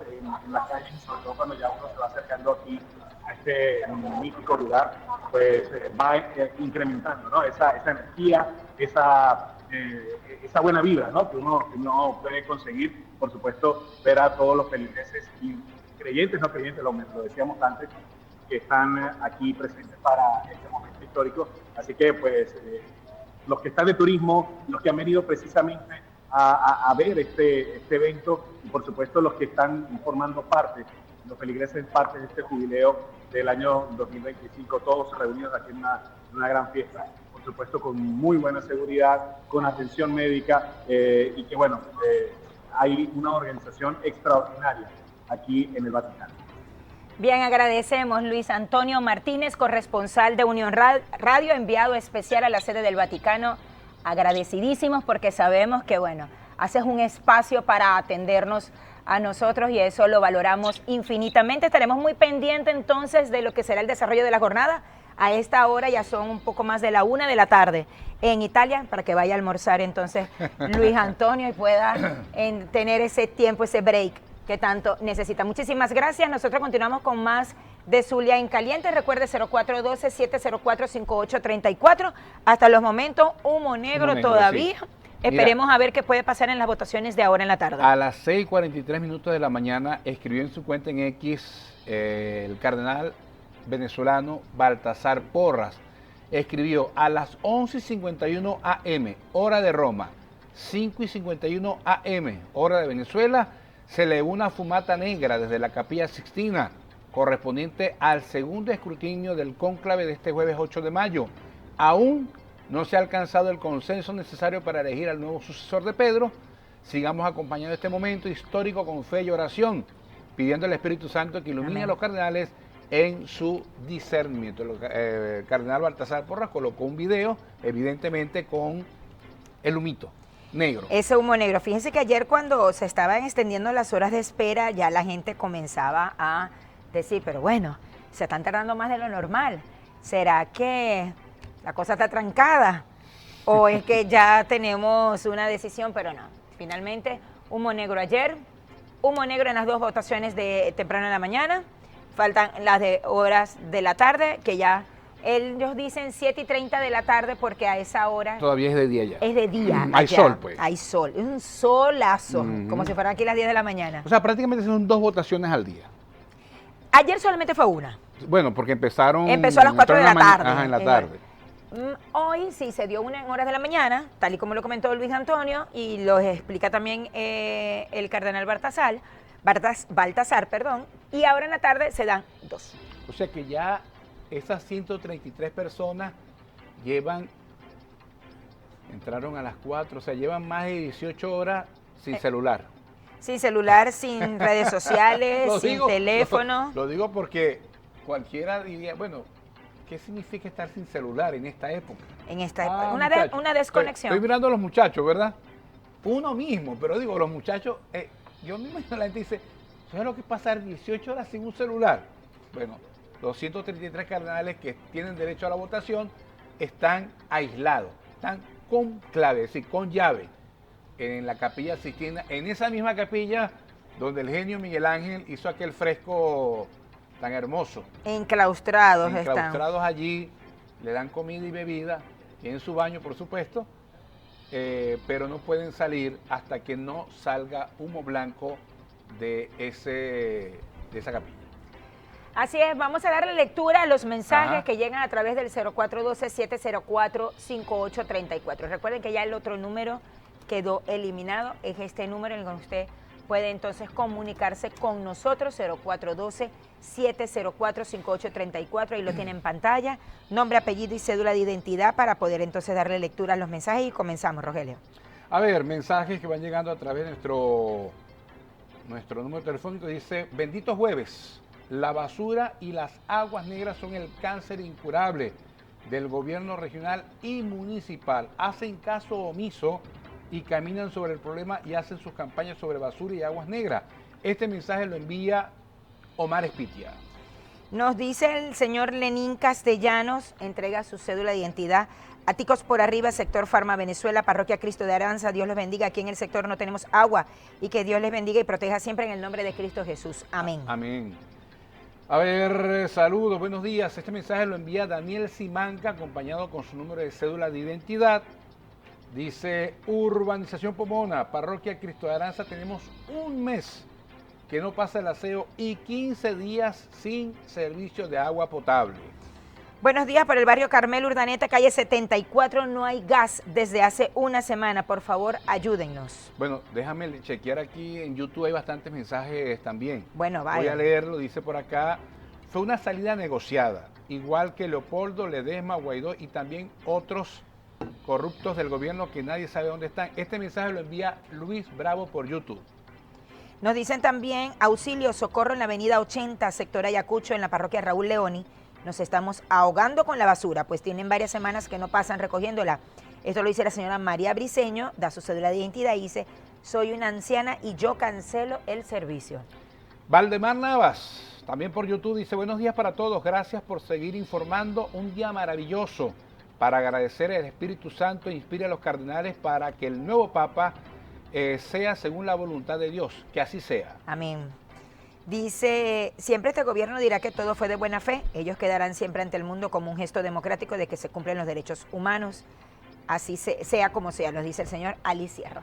en las calles, sobre todo cuando ya uno se va acercando aquí a este mítico lugar, pues va incrementando, ¿no? Esa energía, esa buena vibra, ¿no? que uno puede conseguir, por supuesto, ver a todos los feligreses y creyentes, no creyentes, lo decíamos antes, que están aquí presentes para este momento histórico. Así que pues los que están de turismo, los que han venido precisamente a ver este evento, y por supuesto los que están formando parte, los feligreses parte de este jubileo del año 2025, todos reunidos aquí en una gran fiesta, por supuesto con muy buena seguridad, con atención médica, y que bueno, hay una organización extraordinaria aquí en el Vaticano. Bien, agradecemos Luis Antonio Martínez, corresponsal de Unión Radio, enviado especial a la sede del Vaticano, agradecidísimos porque sabemos que, bueno, haces un espacio para atendernos a nosotros y eso lo valoramos infinitamente. Estaremos muy pendientes entonces de lo que será el desarrollo de la jornada. A esta hora ya son un poco más de la 1 de la tarde en Italia, para que vaya a almorzar entonces Luis Antonio y pueda tener ese tiempo, ese break que tanto necesita. Muchísimas gracias. Nosotros continuamos con más de Zulia en Caliente. Recuerde 0412-704-5834. Hasta los momentos, humo negro todavía. Sí. Esperemos a ver qué puede pasar en las votaciones de ahora en la tarde. A las 6:43 minutos de la mañana escribió en su cuenta en X el cardenal venezolano Baltasar Porras. Escribió: a las 11:51 am, hora de Roma, 5:51 am, hora de Venezuela, se elevó una fumata negra desde la Capilla Sixtina, correspondiente al segundo escrutinio del cónclave de este jueves 8 de mayo. Aún no se ha alcanzado el consenso necesario para elegir al nuevo sucesor de Pedro. Sigamos acompañando este momento histórico con fe y oración, pidiendo al Espíritu Santo que ilumine Amén. A los cardenales en su discernimiento. El cardenal Baltasar Porras colocó un video, evidentemente con el humito negro. Ese humo negro. Fíjense que ayer cuando se estaban extendiendo las horas de espera, ya la gente comenzaba a decir, pero bueno, se están tardando más de lo normal. ¿Será que la cosa está trancada? ¿O es que ya tenemos una decisión? Pero no. Finalmente, humo negro ayer, humo negro en las dos votaciones de temprano en la mañana. Faltan las de horas de la tarde, que ya ellos dicen 7:30 de la tarde porque a esa hora... Todavía es de día ya. Es de día. Hay sol, pues. Hay sol. Es un solazo, como si fueran aquí las 10 de la mañana. O sea, prácticamente son 2 votaciones al día. Ayer solamente fue una. Bueno, porque empezó a las 4 de la tarde. Ajá, en la tarde. Hoy sí se dio una en horas de la mañana, tal y como lo comentó Luis Antonio, y lo explica también el cardenal Baltasar, y ahora en la tarde se dan 2. O sea que ya esas 133 personas entraron a las 4, o sea, llevan más de 18 horas sin celular. Sin celular, sin redes sociales, sin teléfono. Lo digo porque cualquiera diría, bueno, ¿qué significa estar sin celular en esta época? En esta época, una desconexión. Estoy mirando a los muchachos, ¿verdad? Uno mismo, pero digo, los muchachos, yo me imagino la gente dice, ¿sabes lo que es pasar 18 horas sin un celular? Bueno, los 133 cardenales que tienen derecho a la votación están aislados, están con clave, es decir, con llave, en la Capilla Sixtina, en esa misma capilla donde el genio Miguel Ángel hizo aquel fresco tan hermoso. Enclaustrados allí, le dan comida y bebida, tienen su baño, por supuesto, pero no pueden salir hasta que no salga humo blanco de esa capilla. Así es, vamos a darle lectura a los mensajes que llegan a través del 0412-704-5834. Recuerden que ya el otro número quedó eliminado, es este número en el que usted puede entonces comunicarse con nosotros, 0412-704-5834, ahí lo tiene en pantalla, nombre, apellido y cédula de identidad para poder entonces darle lectura a los mensajes y comenzamos, Rogelio. A ver, mensajes que van llegando a través de nuestro número telefónico, dice, bendito jueves, la basura y las aguas negras son el cáncer incurable del gobierno regional y municipal, hacen caso omiso y caminan sobre el problema y hacen sus campañas sobre basura y aguas negras. Este mensaje lo envía Omar Espitia. Nos dice el señor Lenín Castellanos, entrega su cédula de identidad. Aticos por arriba, sector Farma Venezuela, Parroquia Cristo de Aranza, Dios los bendiga. Aquí en el sector no tenemos agua y que Dios les bendiga y proteja siempre en el nombre de Cristo Jesús. Amén. Amén. A ver, saludos, buenos días. Este mensaje lo envía Daniel Simanca, acompañado con su número de cédula de identidad. Dice, Urbanización Pomona, Parroquia Cristo de Aranza, tenemos un mes que no pasa el aseo y 15 días sin servicio de agua potable. Buenos días, por el barrio Carmelo Urdaneta, calle 74, no hay gas desde hace una semana. Por favor, ayúdennos. Bueno, déjame chequear aquí en YouTube, hay bastantes mensajes también. Bueno, vaya. Voy a leerlo, dice por acá, fue una salida negociada, igual que Leopoldo, Ledesma, Guaidó y también otros corruptos del gobierno que nadie sabe dónde están. Este mensaje lo envía Luis Bravo por YouTube. Nos dicen también, auxilio, socorro en la avenida 80, sector Ayacucho, en la parroquia Raúl Leoni. Nos estamos ahogando con la basura, pues tienen varias semanas que no pasan recogiéndola. Esto lo dice la señora María Briceño, da su cédula de identidad y dice, soy una anciana y yo cancelo el servicio. Valdemar Navas, también por YouTube, dice, buenos días para todos, gracias por seguir informando, un día maravilloso para agradecer al Espíritu Santo e inspire a los cardenales para que el nuevo Papa sea según la voluntad de Dios, que así sea. Amén. Dice, siempre este gobierno dirá que todo fue de buena fe, ellos quedarán siempre ante el mundo como un gesto democrático de que se cumplen los derechos humanos, así sea como sea, nos dice el señor Ali Sierra.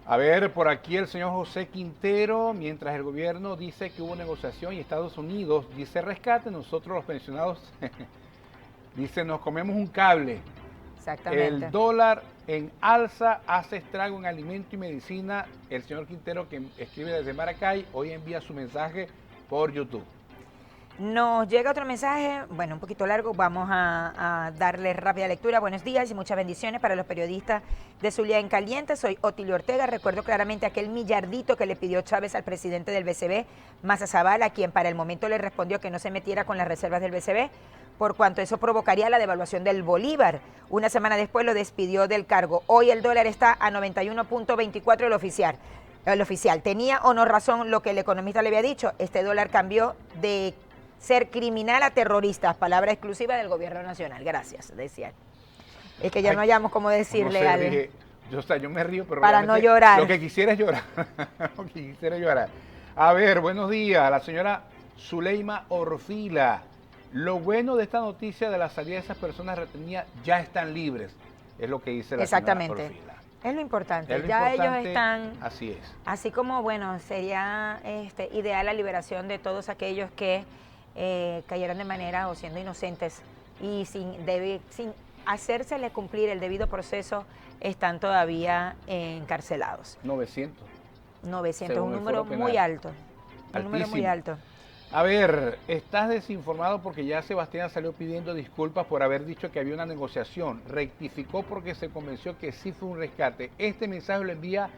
A ver, por aquí el señor José Quintero, mientras el gobierno dice que hubo negociación y Estados Unidos dice rescate, nosotros los pensionados, dice, nos comemos un cable. Exactamente. El dólar en alza hace estrago en alimento y medicina. El señor Quintero, que escribe desde Maracay, hoy envía su mensaje por YouTube. Nos llega otro mensaje, bueno, un poquito largo, vamos a darle rápida lectura. Buenos días y muchas bendiciones para los periodistas de Zulia en Caliente. Soy Otilio Ortega, recuerdo claramente aquel millardito que le pidió Chávez al presidente del BCB, Massa Zavala, quien para el momento le respondió que no se metiera con las reservas del BCB, por cuanto eso provocaría la devaluación del bolívar. Una semana después lo despidió del cargo. Hoy el dólar está a 91.24 el oficial. ¿Tenía o no razón lo que el economista le había dicho? Este dólar cambió de ser criminal a terrorista, palabra exclusiva del gobierno nacional. Gracias, decía. Es que ya no hayamos cómo decirle no sé, yo me río, pero para no llorar. Lo que quisiera es llorar. Lo que quisiera es llorar. A ver, buenos días, a la señora Zuleima Orfila. Lo bueno de esta noticia de la salida de esas personas retenidas ya están libres, es lo que dice la señora Orfila. Es lo importante, Es lo ya importante, ellos están, así es. así como, bueno, sería ideal la liberación de todos aquellos que cayeron de manera o siendo inocentes y sin hacérsele cumplir el debido proceso, están todavía encarcelados. 900. 900, según un el número Foro Penal. muy alto, un número muy Altísimo. alto. A ver, estás desinformado porque ya Sebastián salió pidiendo disculpas por haber dicho que había una negociación. Rectificó porque se convenció que sí fue un rescate. Este mensaje lo envía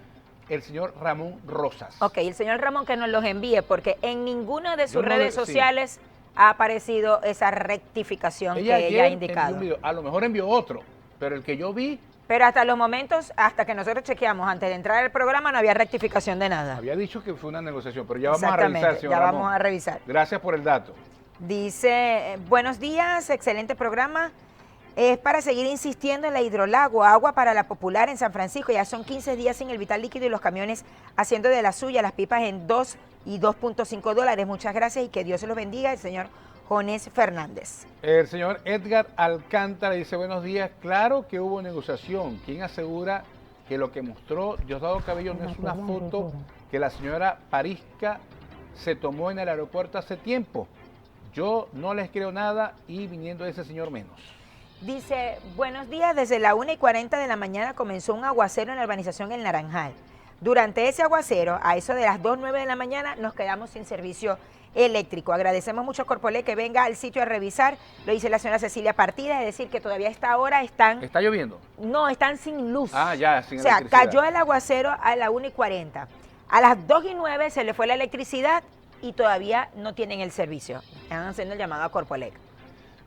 el señor Ramón Rosas. Ok, el señor Ramón que nos los envíe, porque en ninguna de sus Yo no redes sí. sociales ha aparecido esa rectificación que ella ha indicado. envió un video. A lo mejor envió otro, pero el que yo vi Pero hasta los momentos, hasta que nosotros chequeamos antes de entrar al programa, no había rectificación de nada. había dicho que fue una negociación, pero ya vamos a Exactamente, revisar, señor ya Ramón. vamos a revisar. Gracias por el dato. Dice, buenos días, excelente programa. Es para seguir insistiendo en la hidrolago, agua para la popular en San Francisco. Ya son 15 días sin el vital líquido y los camiones haciendo de la suya, las pipas en 2 y 2.5 dólares. Muchas gracias y que Dios se los bendiga. El señor Jonés Fernández. El señor Edgar Alcántara dice, buenos días, claro que hubo negociación. ¿Quién asegura que lo que mostró Diosdado Cabello no es una foto que la señora Parisca se tomó en el aeropuerto hace tiempo? Yo no les creo nada y viniendo de ese señor menos. Dice, buenos días, desde la 1:40 de la mañana comenzó un aguacero en la urbanización El Naranjal. Durante ese aguacero, a eso de las 2:09 de la mañana, nos quedamos sin servicio eléctrico. Agradecemos mucho a Corpolé que venga al sitio a revisar, lo dice la señora Cecilia Partida, es decir, que todavía a esta hora están... ¿Está lloviendo? No, están sin luz. Ah, ya, sin O sea, electricidad. cayó el aguacero a la 1:40. A las 2:09 se le fue la electricidad y todavía no tienen el servicio. Están haciendo el llamado a Corpolec.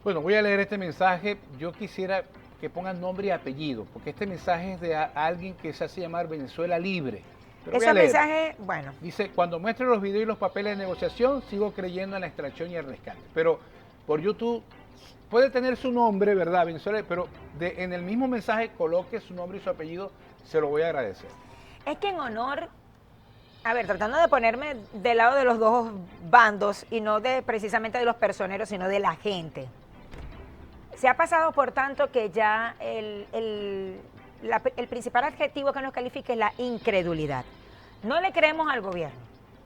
Bueno, voy a leer este mensaje. Yo quisiera que pongan nombre y apellido, porque este mensaje es de alguien que se hace llamar Venezuela Libre. Pero voy a Ese leer. mensaje, bueno, Dice, cuando muestre los videos y los papeles de negociación, sigo creyendo en la extracción y el rescate. Pero por YouTube puede tener su nombre, ¿verdad? Venezuela, pero en el mismo mensaje coloque su nombre y su apellido, se lo voy a agradecer. es que en honor, a ver, tratando de ponerme del lado de los dos bandos y no de precisamente de los personeros, sino de la gente. Se ha pasado por tanto que ya el principal adjetivo que nos califica es la incredulidad. No le creemos al gobierno,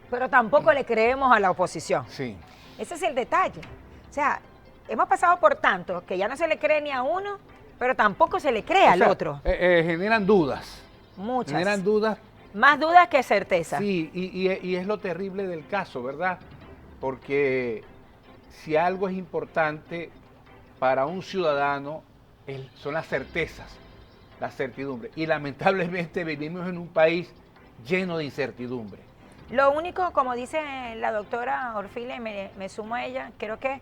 pero tampoco le creemos a la oposición. Sí. Ese es el detalle. O sea, hemos pasado por tanto que ya no se le cree ni a uno, pero tampoco se le cree al otro. Generan dudas. Muchas. Generan dudas. Más dudas que certeza. Sí, y es lo terrible del caso, ¿verdad? Porque si algo es importante para un ciudadano son las certezas, la certidumbre. Y lamentablemente vivimos en un país lleno de incertidumbre. Lo único, como dice la doctora Orfila, y me sumo a ella, creo que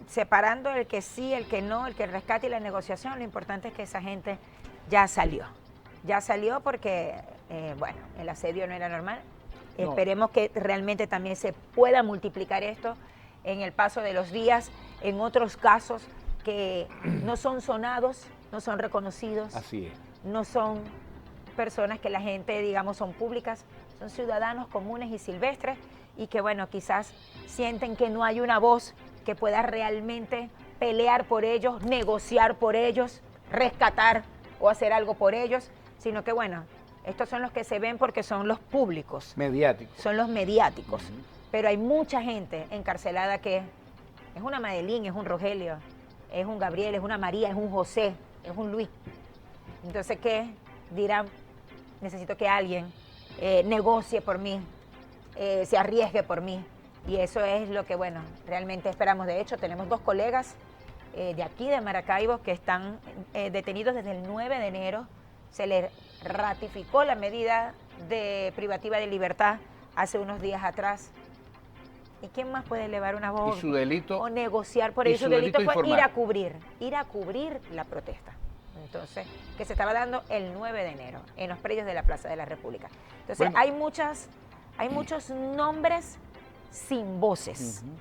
separando el que sí, el que no, el que rescate y la negociación, lo importante es que esa gente ya salió. Ya salió porque, bueno, el asedio no era normal. No. Esperemos que realmente también se pueda multiplicar esto en el paso de los días, en otros casos que no son sonados, no son reconocidos, Así es. no son personas que la gente, digamos, son públicas, son ciudadanos comunes y silvestres y que, bueno, quizás sienten que no hay una voz que pueda realmente pelear por ellos, negociar por ellos, rescatar o hacer algo por ellos, sino que, bueno, estos son los que se ven porque son los públicos, Mediático. son los mediáticos, Ujú. pero hay mucha gente encarcelada que es una Madeline, es un Rogelio, es un Gabriel, es una María, es un José, es un Luis. Entonces, ¿qué dirán? Necesito que alguien negocie por mí, se arriesgue por mí. Y eso es lo que, bueno, realmente esperamos. De hecho, tenemos 2 colegas de aquí, de Maracaibo, que están detenidos desde el 9 de enero. Se les ratificó la medida de privativa de libertad hace unos días atrás. ¿Y quién más puede elevar una voz Y su delito. o negociar por y ello? Su su delito delito fue informar. ir a cubrir la protesta. Entonces, que se estaba dando el 9 de enero en los predios de la Plaza de la República. Entonces, Bueno. hay muchos nombres sin voces. Ujú.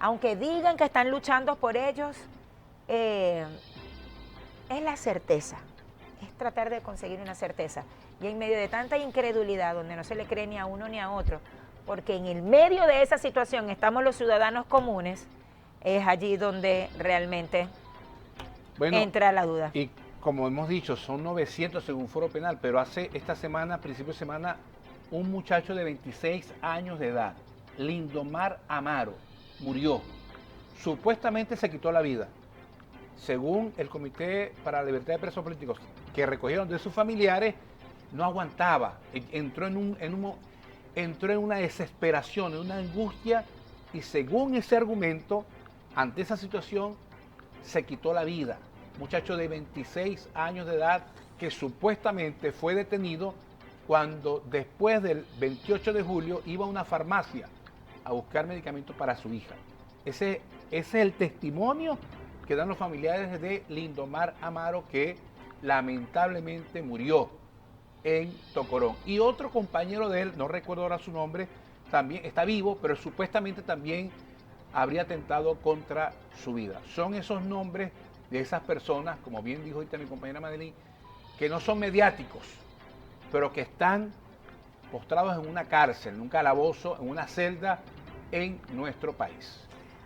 Aunque digan que están luchando por ellos, es la certeza, es tratar de conseguir una certeza. Y en medio de tanta incredulidad, donde no se le cree ni a uno ni a otro, porque en el medio de esa situación estamos los ciudadanos comunes, es allí donde realmente Bueno, entra la duda. y como hemos dicho, son 900 según Foro Penal, pero hace esta semana, principio de semana, un muchacho de 26 años de edad, Lindomar Amaro, murió. Supuestamente se quitó la vida. Según el Comité para la Libertad de Presos Políticos, que recogieron de sus familiares, no aguantaba. Entró en una desesperación, en una angustia, y según ese argumento, ante esa situación, se quitó la vida. Muchacho de 26 años de edad que supuestamente fue detenido cuando después del 28 de julio iba a una farmacia a buscar medicamentos para su hija. Ese es el testimonio que dan los familiares de Lindomar Amaro, que lamentablemente murió en Tocorón. Y otro compañero de él, no recuerdo ahora su nombre, también está vivo, pero supuestamente también habría atentado contra su vida. Son esos nombres de esas personas, como bien dijo ahorita mi compañera Madeline, que no son mediáticos, pero que están postrados en una cárcel, en un calabozo, en una celda en nuestro país.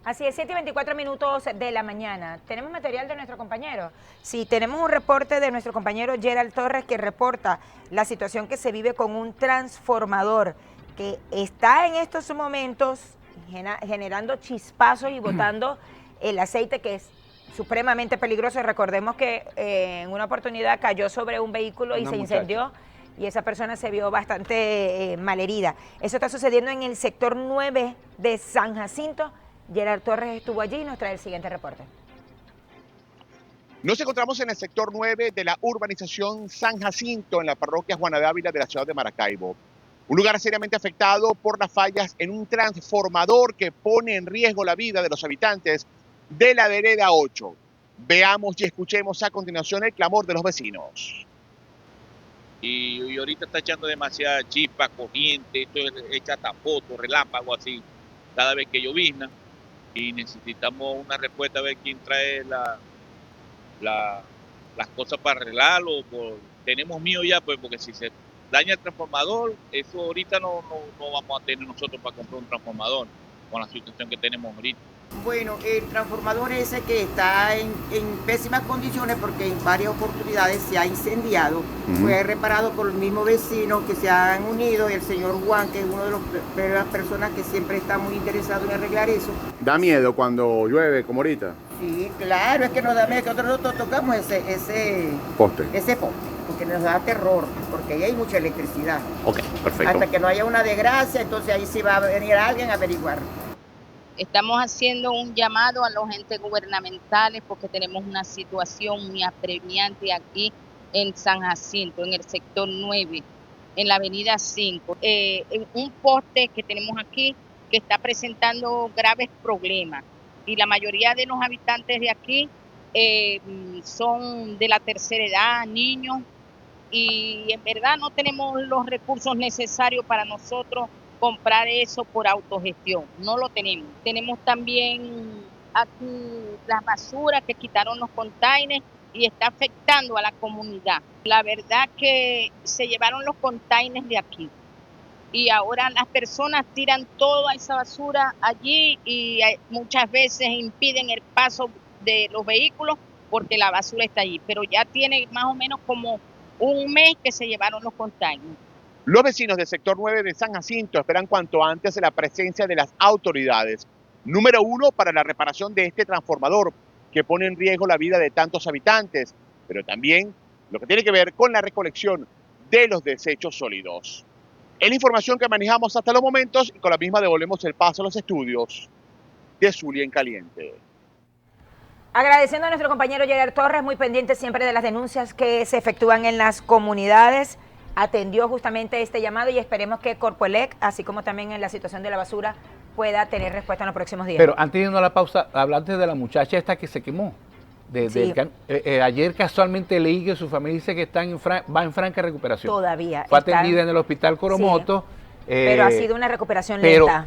Así es, 7:24 de la mañana. ¿Tenemos material de nuestro compañero? Sí, tenemos un reporte de nuestro compañero Gerald Torres que reporta la situación que se vive con un transformador que está en estos momentos generando chispazos y botando el aceite, que es supremamente peligroso. Recordemos que en una oportunidad cayó sobre un vehículo y Una se muchacha. incendió y esa persona se vio bastante malherida. Eso está sucediendo en el sector 9 de San Jacinto. Gerard Torres estuvo allí y nos trae el siguiente reporte. Nos encontramos en el sector 9 de la urbanización San Jacinto, en la parroquia Juana de Ávila de la ciudad de Maracaibo. Un lugar seriamente afectado por las fallas en un transformador que pone en riesgo la vida de los habitantes de la vereda 8. Veamos y escuchemos a continuación el clamor de los vecinos. Y ahorita está echando demasiada chispa, corriente, esto echa tapoto, relámpago así, cada vez que llovizna. Y necesitamos una respuesta a ver quién trae las cosas para arreglarlo. Tenemos miedo ya, pues, porque si se daña el transformador, eso ahorita no vamos a tener nosotros para comprar un transformador con la situación que tenemos ahorita. Bueno, el transformador ese que está en pésimas condiciones porque en varias oportunidades se ha incendiado, fue reparado por los mismos vecinos que se han unido, y el señor Juan, que es una de las personas que siempre está muy interesado en arreglar eso. ¿Da miedo cuando llueve como ahorita? Sí, claro, es que nos da miedo que nosotros tocamos ese Poste. poste, porque nos da terror, porque ahí hay mucha electricidad. Ok, perfecto. Hasta que no haya una desgracia, entonces ahí sí va a venir alguien a averiguar. Estamos haciendo un llamado a los entes gubernamentales porque tenemos una situación muy apremiante aquí en San Jacinto, en el sector 9, en la avenida 5. Un poste que tenemos aquí que está presentando graves problemas y la mayoría de los habitantes de aquí son de la tercera edad, niños, y en verdad no tenemos los recursos necesarios para nosotros comprar eso por autogestión, no lo tenemos. Tenemos también aquí las basuras que quitaron los containers y está afectando a la comunidad. La verdad que se llevaron los containers de aquí y ahora las personas tiran toda esa basura allí y muchas veces impiden el paso de los vehículos porque la basura está allí, pero ya tiene más o menos como un mes que se llevaron los containers. Los vecinos del sector 9 de San Jacinto esperan cuanto antes la presencia de las autoridades. Número 1, para la reparación de este transformador que pone en riesgo la vida de tantos habitantes, pero también lo que tiene que ver con la recolección de los desechos sólidos. Es la información que manejamos hasta los momentos y con la misma devolvemos el paso a los estudios de Zulia en Caliente. Agradeciendo a nuestro compañero Gerard Torres, muy pendiente siempre de las denuncias que se efectúan en las comunidades, atendió justamente este llamado y esperemos que Corpoelec, así como también en la situación de la basura, pueda tener respuesta en los próximos días. Pero antes de irnos a la pausa, hablaste de la muchacha esta que se quemó. Sí. Ayer casualmente leí que su familia dice que va en franca recuperación. Todavía. Fue atendida en el hospital Coromoto. Sí, pero ha sido una recuperación pero, lenta.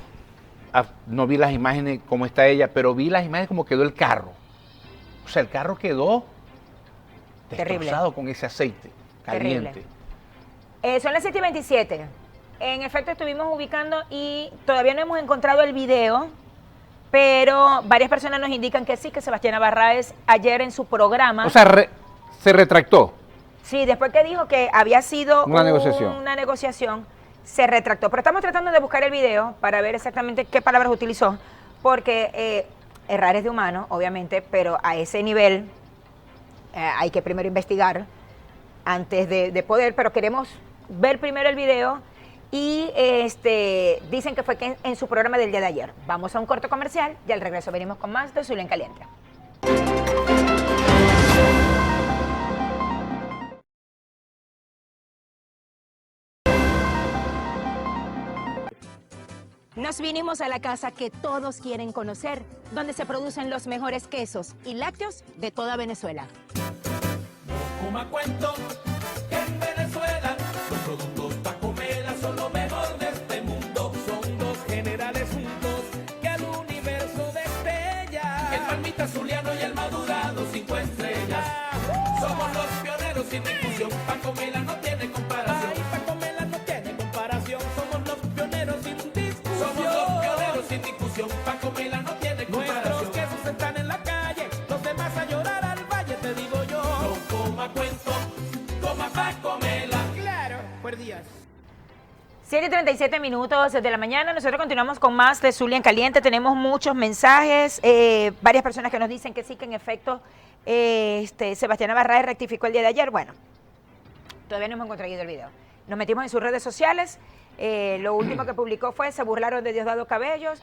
No vi las imágenes cómo está ella, pero vi las imágenes como quedó el carro. O sea, el carro quedó destrozado con ese aceite caliente. Son las 7:27. En efecto, estuvimos ubicando y todavía no hemos encontrado el video, pero varias personas nos indican que sí, que Sebastián Barraez ayer en su programa... O sea, se retractó. Sí, después que dijo que había sido una negociación, se retractó. Pero estamos tratando de buscar el video para ver exactamente qué palabras utilizó, porque errar es de humano, obviamente, pero a ese nivel hay que primero investigar antes de poder, pero queremos ver primero el video y dicen que fue en su programa del día de ayer. Vamos a un corto comercial y al regreso venimos con más de Zulia en Caliente. Nos vinimos a la casa que todos quieren conocer, donde se producen los mejores quesos y lácteos de toda Venezuela. Coma cuento que en Venezuela los productos Pacomela son lo mejor de este mundo. Son dos generales juntos que al universo destella. El palmita zuliano y el madurado 5 estrellas. Somos los pioneros sin discusión. Pacomela no tiene comparación. Ay, Pacomela no tiene comparación. Somos los pioneros sin discusión. Somos los pioneros sin discusión. Pacomela no tiene comparación. Nuestros quesos están en la calle, los demás a llorar al valle, te digo yo. No coma cuento, coma Pacomela. Claro, por días. 7:37 minutos de la mañana, nosotros continuamos con más de Zulia en Caliente, tenemos muchos mensajes, varias personas que nos dicen que sí, que en efecto Sebastián Barraez rectificó el día de ayer. Bueno, todavía no hemos encontrado el video. Nos metimos en sus redes sociales, lo último que publicó fue: se burlaron de Diosdado Cabello,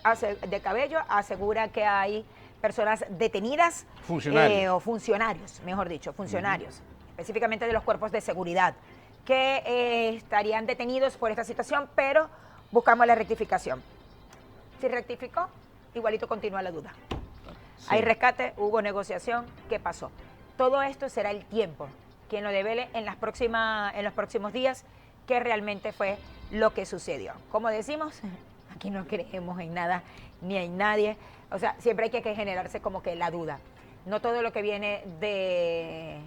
asegura que hay personas detenidas, o funcionarios, mejor dicho, funcionarios, específicamente de los cuerpos de seguridad, que estarían detenidos por esta situación, pero buscamos la rectificación. Si rectificó, igualito continúa la duda. Sí. Hay rescate, hubo negociación, ¿qué pasó? Todo esto será el tiempo quien lo devele en los próximos días, qué realmente fue lo que sucedió. Como decimos, aquí no creemos en nada ni en nadie, o sea, siempre hay que generarse como que la duda. No todo lo que viene de...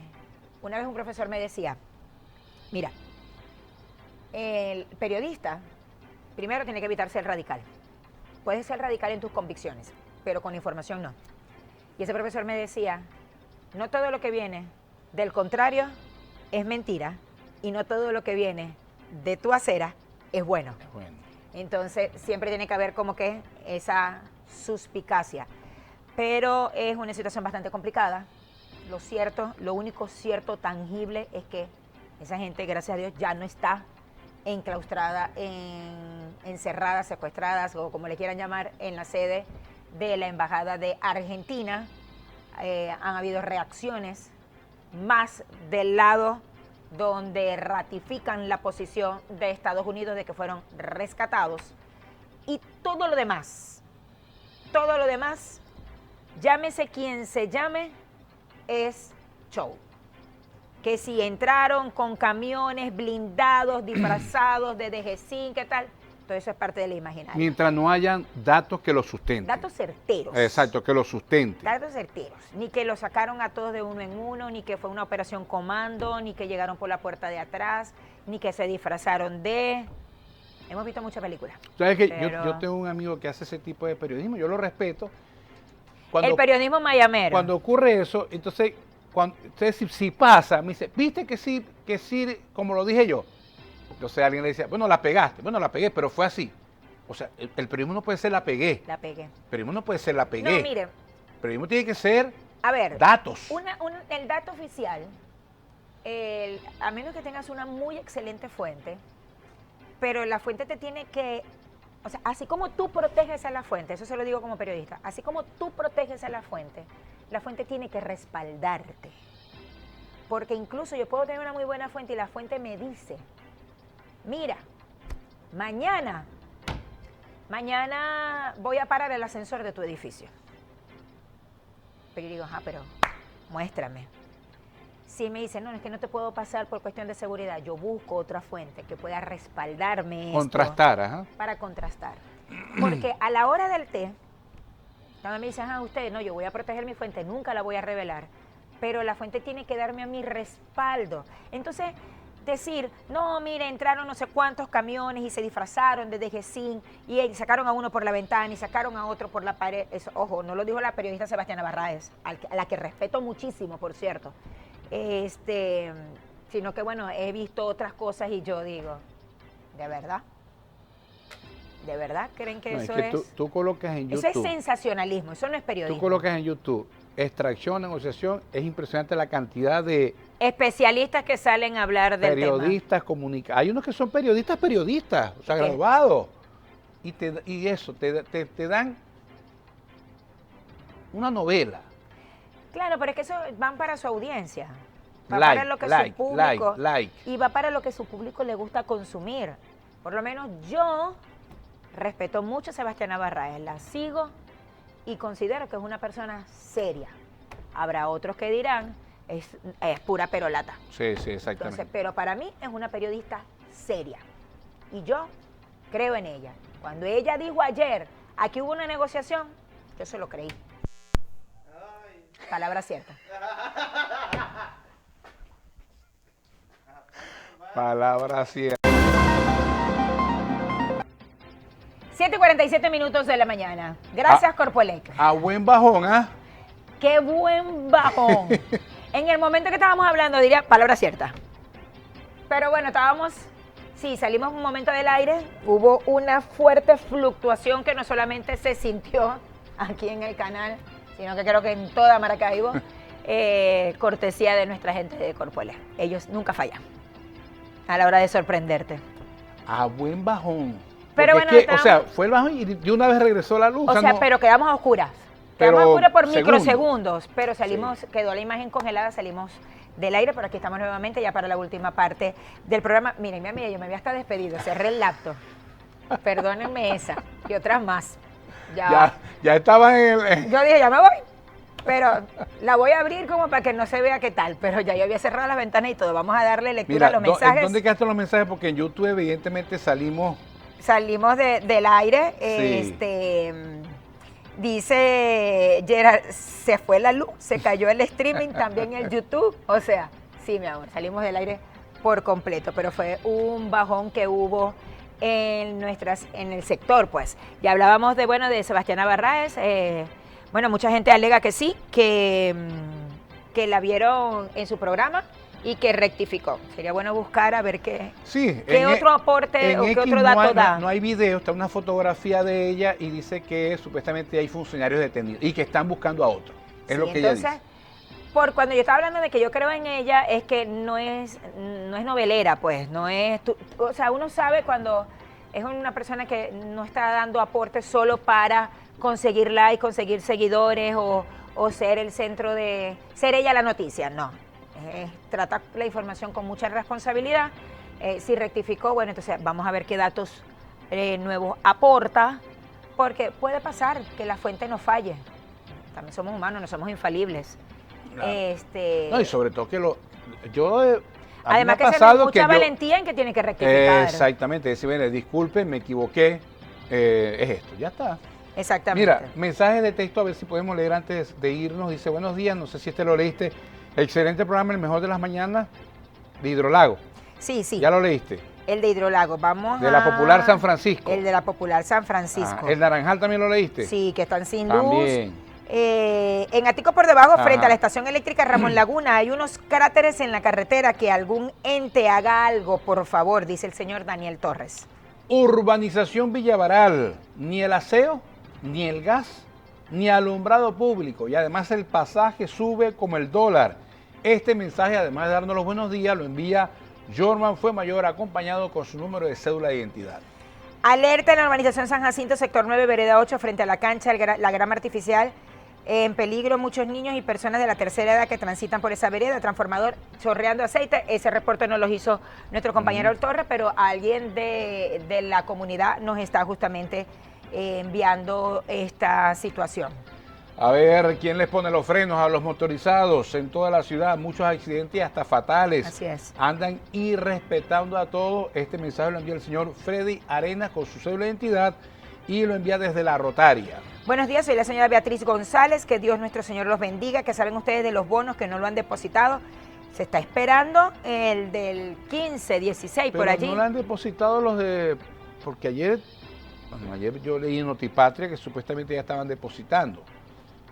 Una vez un profesor me decía, mira, el periodista primero tiene que evitar ser radical. Puedes ser radical en tus convicciones, pero con información no. Y ese profesor me decía, no todo lo que viene del contrario es mentira y no todo lo que viene de tu acera es bueno. Entonces siempre tiene que haber como que esa suspicacia. Pero es una situación bastante complicada. Lo único cierto, tangible, es que esa gente, gracias a Dios, ya no está enclaustrada, encerrada, secuestradas o como le quieran llamar, en la sede de la Embajada de Argentina. Han habido reacciones más del lado donde ratifican la posición de Estados Unidos de que fueron rescatados. Y todo lo demás, llámese quien se llame, es show. Que si entraron con camiones blindados, disfrazados de DG5, ¿qué tal? Todo eso es parte del imaginario. Mientras no hayan datos que lo sustenten. Datos certeros. Exacto, que lo sustenten. Datos certeros. Ni que lo sacaron a todos de uno en uno, ni que fue una operación comando, ni que llegaron por la puerta de atrás, ni que se disfrazaron de... Hemos visto muchas películas. ¿Sabes que pero... yo tengo un amigo que hace ese tipo de periodismo, yo lo respeto. El periodismo mayamero. Cuando ocurre eso, entonces si pasa, me dice, ¿viste que sí, como lo dije yo? Entonces alguien le dice, bueno, la pegaste. Bueno, la pegué, pero fue así. O sea, el periodismo no puede ser la pegué. La pegué. El periodismo no puede ser la pegué. No, mire. El periodismo tiene que ser a ver, datos. El dato oficial, a menos que tengas una muy excelente fuente, pero la fuente te tiene que... O sea, así como tú proteges a la fuente, eso se lo digo como periodista, así como tú proteges a la fuente tiene que respaldarte. Porque incluso yo puedo tener una muy buena fuente y la fuente me dice, mira, mañana voy a parar el ascensor de tu edificio. Pero yo digo, pero muéstrame. Si me dicen, no, es que no te puedo pasar por cuestión de seguridad, yo busco otra fuente que pueda respaldarme Contrastar, ajá. Para contrastar. Porque a la hora del té, cuando me dicen, usted, no, yo voy a proteger mi fuente, nunca la voy a revelar, pero la fuente tiene que darme a mi respaldo. Entonces, decir, no, mire, entraron no sé cuántos camiones y se disfrazaron de DG5 y sacaron a uno por la ventana y sacaron a otro por la pared. Eso, ojo, no lo dijo la periodista Sebastiana Barraez, a la que respeto muchísimo, por cierto. Sino que, bueno, he visto otras cosas y yo digo, ¿de verdad? ¿De verdad creen que eso es? Tú colocas en YouTube. Eso es sensacionalismo, eso no es periodismo. Tú colocas en YouTube extracción, negociación, es impresionante la cantidad de especialistas que salen a hablar del periodistas, comunicadores. Hay unos que son periodistas, o sea, graduados. Y eso, te dan una novela. Claro, pero es que eso van para su audiencia. Va para lo que su público y va para lo que su público le gusta consumir. Por lo menos yo respeto mucho a Sebastiana Barraez, la sigo y considero que es una persona seria. Habrá otros que dirán, es pura perolata. Sí, exactamente. Entonces, pero para mí es una periodista seria. Y yo creo en ella. Cuando ella dijo ayer, aquí hubo una negociación, yo se lo creí. Palabra cierta. Palabra cierta. 7:47 minutos de la mañana. Gracias, Corpoelec. A buen bajón, ¿ah? ¡Qué buen bajón! En el momento que estábamos hablando, diría palabra cierta. Pero bueno, salimos un momento del aire, hubo una fuerte fluctuación que no solamente se sintió aquí en el canal, sino que creo que en toda Maracaibo, cortesía de nuestra gente de Corpoelec. Ellos nunca fallan a la hora de sorprenderte. A buen bajón. Pero bueno, o sea, fue el bajón y de una vez regresó la luz. O sea, no, pero quedamos a oscuras. Quedamos a oscuras por microsegundos, pero salimos, quedó la imagen congelada, salimos del aire, pero aquí estamos nuevamente ya para la última parte del programa. Miren, mi amiga, yo me había hasta despedido, cerré el laptop. Perdónenme esa y otras más. Ya estaba en Yo dije, ya me voy, pero la voy a abrir como para que no se vea qué tal, pero ya yo había cerrado las ventanas y todo. Vamos a darle lectura a los mensajes. ¿Dónde quedaron los mensajes? Porque en YouTube evidentemente salimos del aire. Sí. Dice Gerard, se fue la luz, se cayó el streaming, también el YouTube. O sea, sí, mi amor, salimos del aire por completo, pero fue un bajón que hubo en el sector, pues. Ya hablábamos de Sebastiana Barraez. Mucha gente alega que sí, que la vieron en su programa y que rectificó. Sería bueno buscar a ver qué otro aporte o qué otro dato da. No hay video, está una fotografía de ella y dice que supuestamente hay funcionarios detenidos y que están buscando a otro. Es lo que ella dice. Por cuando yo estaba hablando de que yo creo en ella, es que no es novelera, pues, no es... o sea, uno sabe cuando es una persona que no está dando aportes solo para conseguir likes, conseguir seguidores o ser el centro de... ser ella la noticia, no. Trata la información con mucha responsabilidad. Si rectificó, bueno, entonces vamos a ver qué datos nuevos aporta, porque puede pasar que la fuente no falle. También somos humanos, no somos infalibles. Claro. No, y sobre todo que además que se ve mucha valentía en que tiene que rectificar. Exactamente, decir, bueno, disculpen, me equivoqué, es esto, ya está. Exactamente. Mira, mensajes de texto, a ver si podemos leer antes de irnos. Dice, buenos días, no sé si lo leíste. Excelente programa, el mejor de las mañanas, de Hidrolago. Sí. ¿Ya lo leíste? El de Hidrolago, vamos de la Popular San Francisco. El de la Popular San Francisco. ¿El Naranjal también lo leíste? Sí, que están sin luz. También. En Atico por debajo, frente a la estación eléctrica Ramón Laguna, hay unos cráteres en la carretera, que algún ente haga algo, por favor, dice el señor Daniel Torres. Urbanización Villavaral, ni el aseo, ni el gas, ni alumbrado público, y además el pasaje sube como el dólar. Este mensaje, además de darnos los buenos días, lo envía Jorman Fuemayor, acompañado con su número de cédula de identidad. Alerta en la urbanización San Jacinto, sector 9, vereda 8, frente a la cancha, la grama artificial. En peligro muchos niños y personas de la tercera edad que transitan por esa vereda, transformador chorreando aceite. Ese reporte no lo hizo nuestro compañero Torres, pero alguien de la comunidad nos está justamente enviando esta situación. A ver, ¿quién les pone los frenos a los motorizados en toda la ciudad? Muchos accidentes hasta fatales. Así es. Andan irrespetando a todos. Este mensaje lo envía el señor Freddy Arenas con su cédula de identidad y lo envía desde la Rotaria. Buenos días, soy la señora Beatriz González, que Dios nuestro Señor los bendiga, que saben ustedes de los bonos que no lo han depositado. Se está esperando el del 15, 16, pero por allí. No lo han depositado los de... Porque ayer yo leí en Notipatria que supuestamente ya estaban depositando.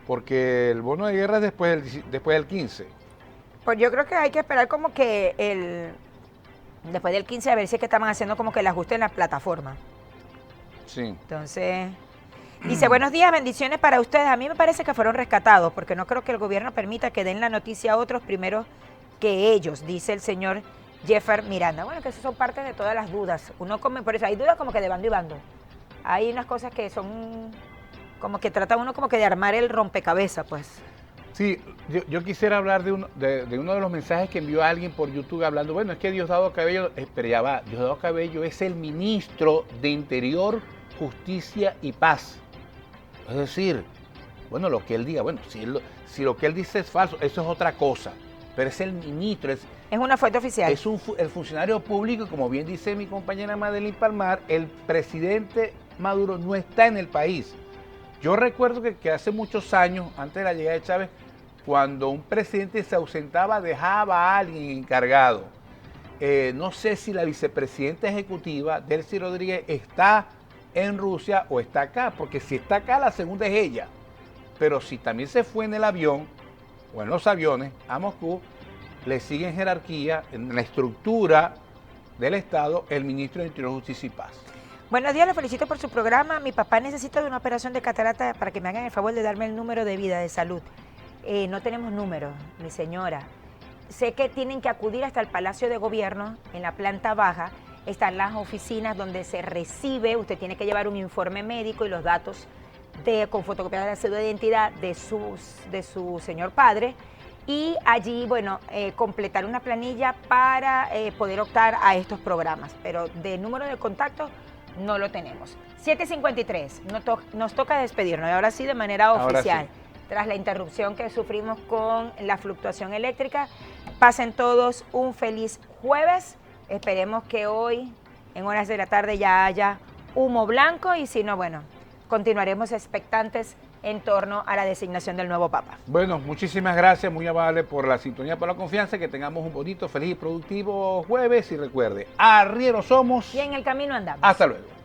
Porque el bono de guerra es después del 15. Pues yo creo que hay que esperar como que después del 15 a ver si es que estaban haciendo como que el ajuste en la plataforma. Sí. Entonces, dice, buenos días, bendiciones para ustedes. A mí me parece que fueron rescatados, porque no creo que el gobierno permita que den la noticia a otros primero que ellos, dice el señor Jeffer Miranda. Bueno, que eso son parte de todas las dudas. Por eso hay dudas como que de bando y bando. Hay unas cosas que son... como que trata uno como que de armar el rompecabezas, pues. Sí, yo quisiera hablar de uno de los mensajes que envió alguien por YouTube hablando, bueno, es que Diosdado Cabello, pero ya va, Diosdado Cabello es el ministro de Interior, Justicia y Paz. Es decir, bueno, lo que él diga, bueno, si lo que él dice es falso, eso es otra cosa, pero es el ministro. Es una fuente oficial. Es el funcionario público y como bien dice mi compañera Madeline Palmar, el presidente Maduro no está en el país. Yo recuerdo que hace muchos años, antes de la llegada de Chávez, cuando un presidente se ausentaba, dejaba a alguien encargado. No sé si la vicepresidenta ejecutiva, Delcy Rodríguez, está en Rusia o está acá, porque si está acá, la segunda es ella. Pero si también se fue en el avión, o en los aviones, a Moscú, le sigue en jerarquía, en la estructura del Estado, el ministro de Interior, Justicia y Paz. Buenos días, les felicito por su programa. Mi papá necesita de una operación de catarata para que me hagan el favor de darme el número de vida, de salud. No tenemos número, mi señora. Sé que tienen que acudir hasta el Palacio de Gobierno, en la planta baja. Están las oficinas donde se recibe, usted tiene que llevar un informe médico y los datos con fotocopia de la cédula de identidad de su señor padre. Y allí, bueno, completar una planilla para poder optar a estos programas. Pero de número de contacto no lo tenemos. 7:53, nos toca despedirnos, y ahora sí de manera oficial. Sí. Tras la interrupción que sufrimos con la fluctuación eléctrica, pasen todos un feliz jueves. Esperemos que hoy, en horas de la tarde, ya haya humo blanco y si no, bueno, continuaremos expectantes en torno a la designación del nuevo Papa. Bueno, muchísimas gracias, muy amable por la sintonía, por la confianza, que tengamos un bonito, feliz y productivo jueves y recuerde, arrieros somos y en el camino andamos. Hasta luego.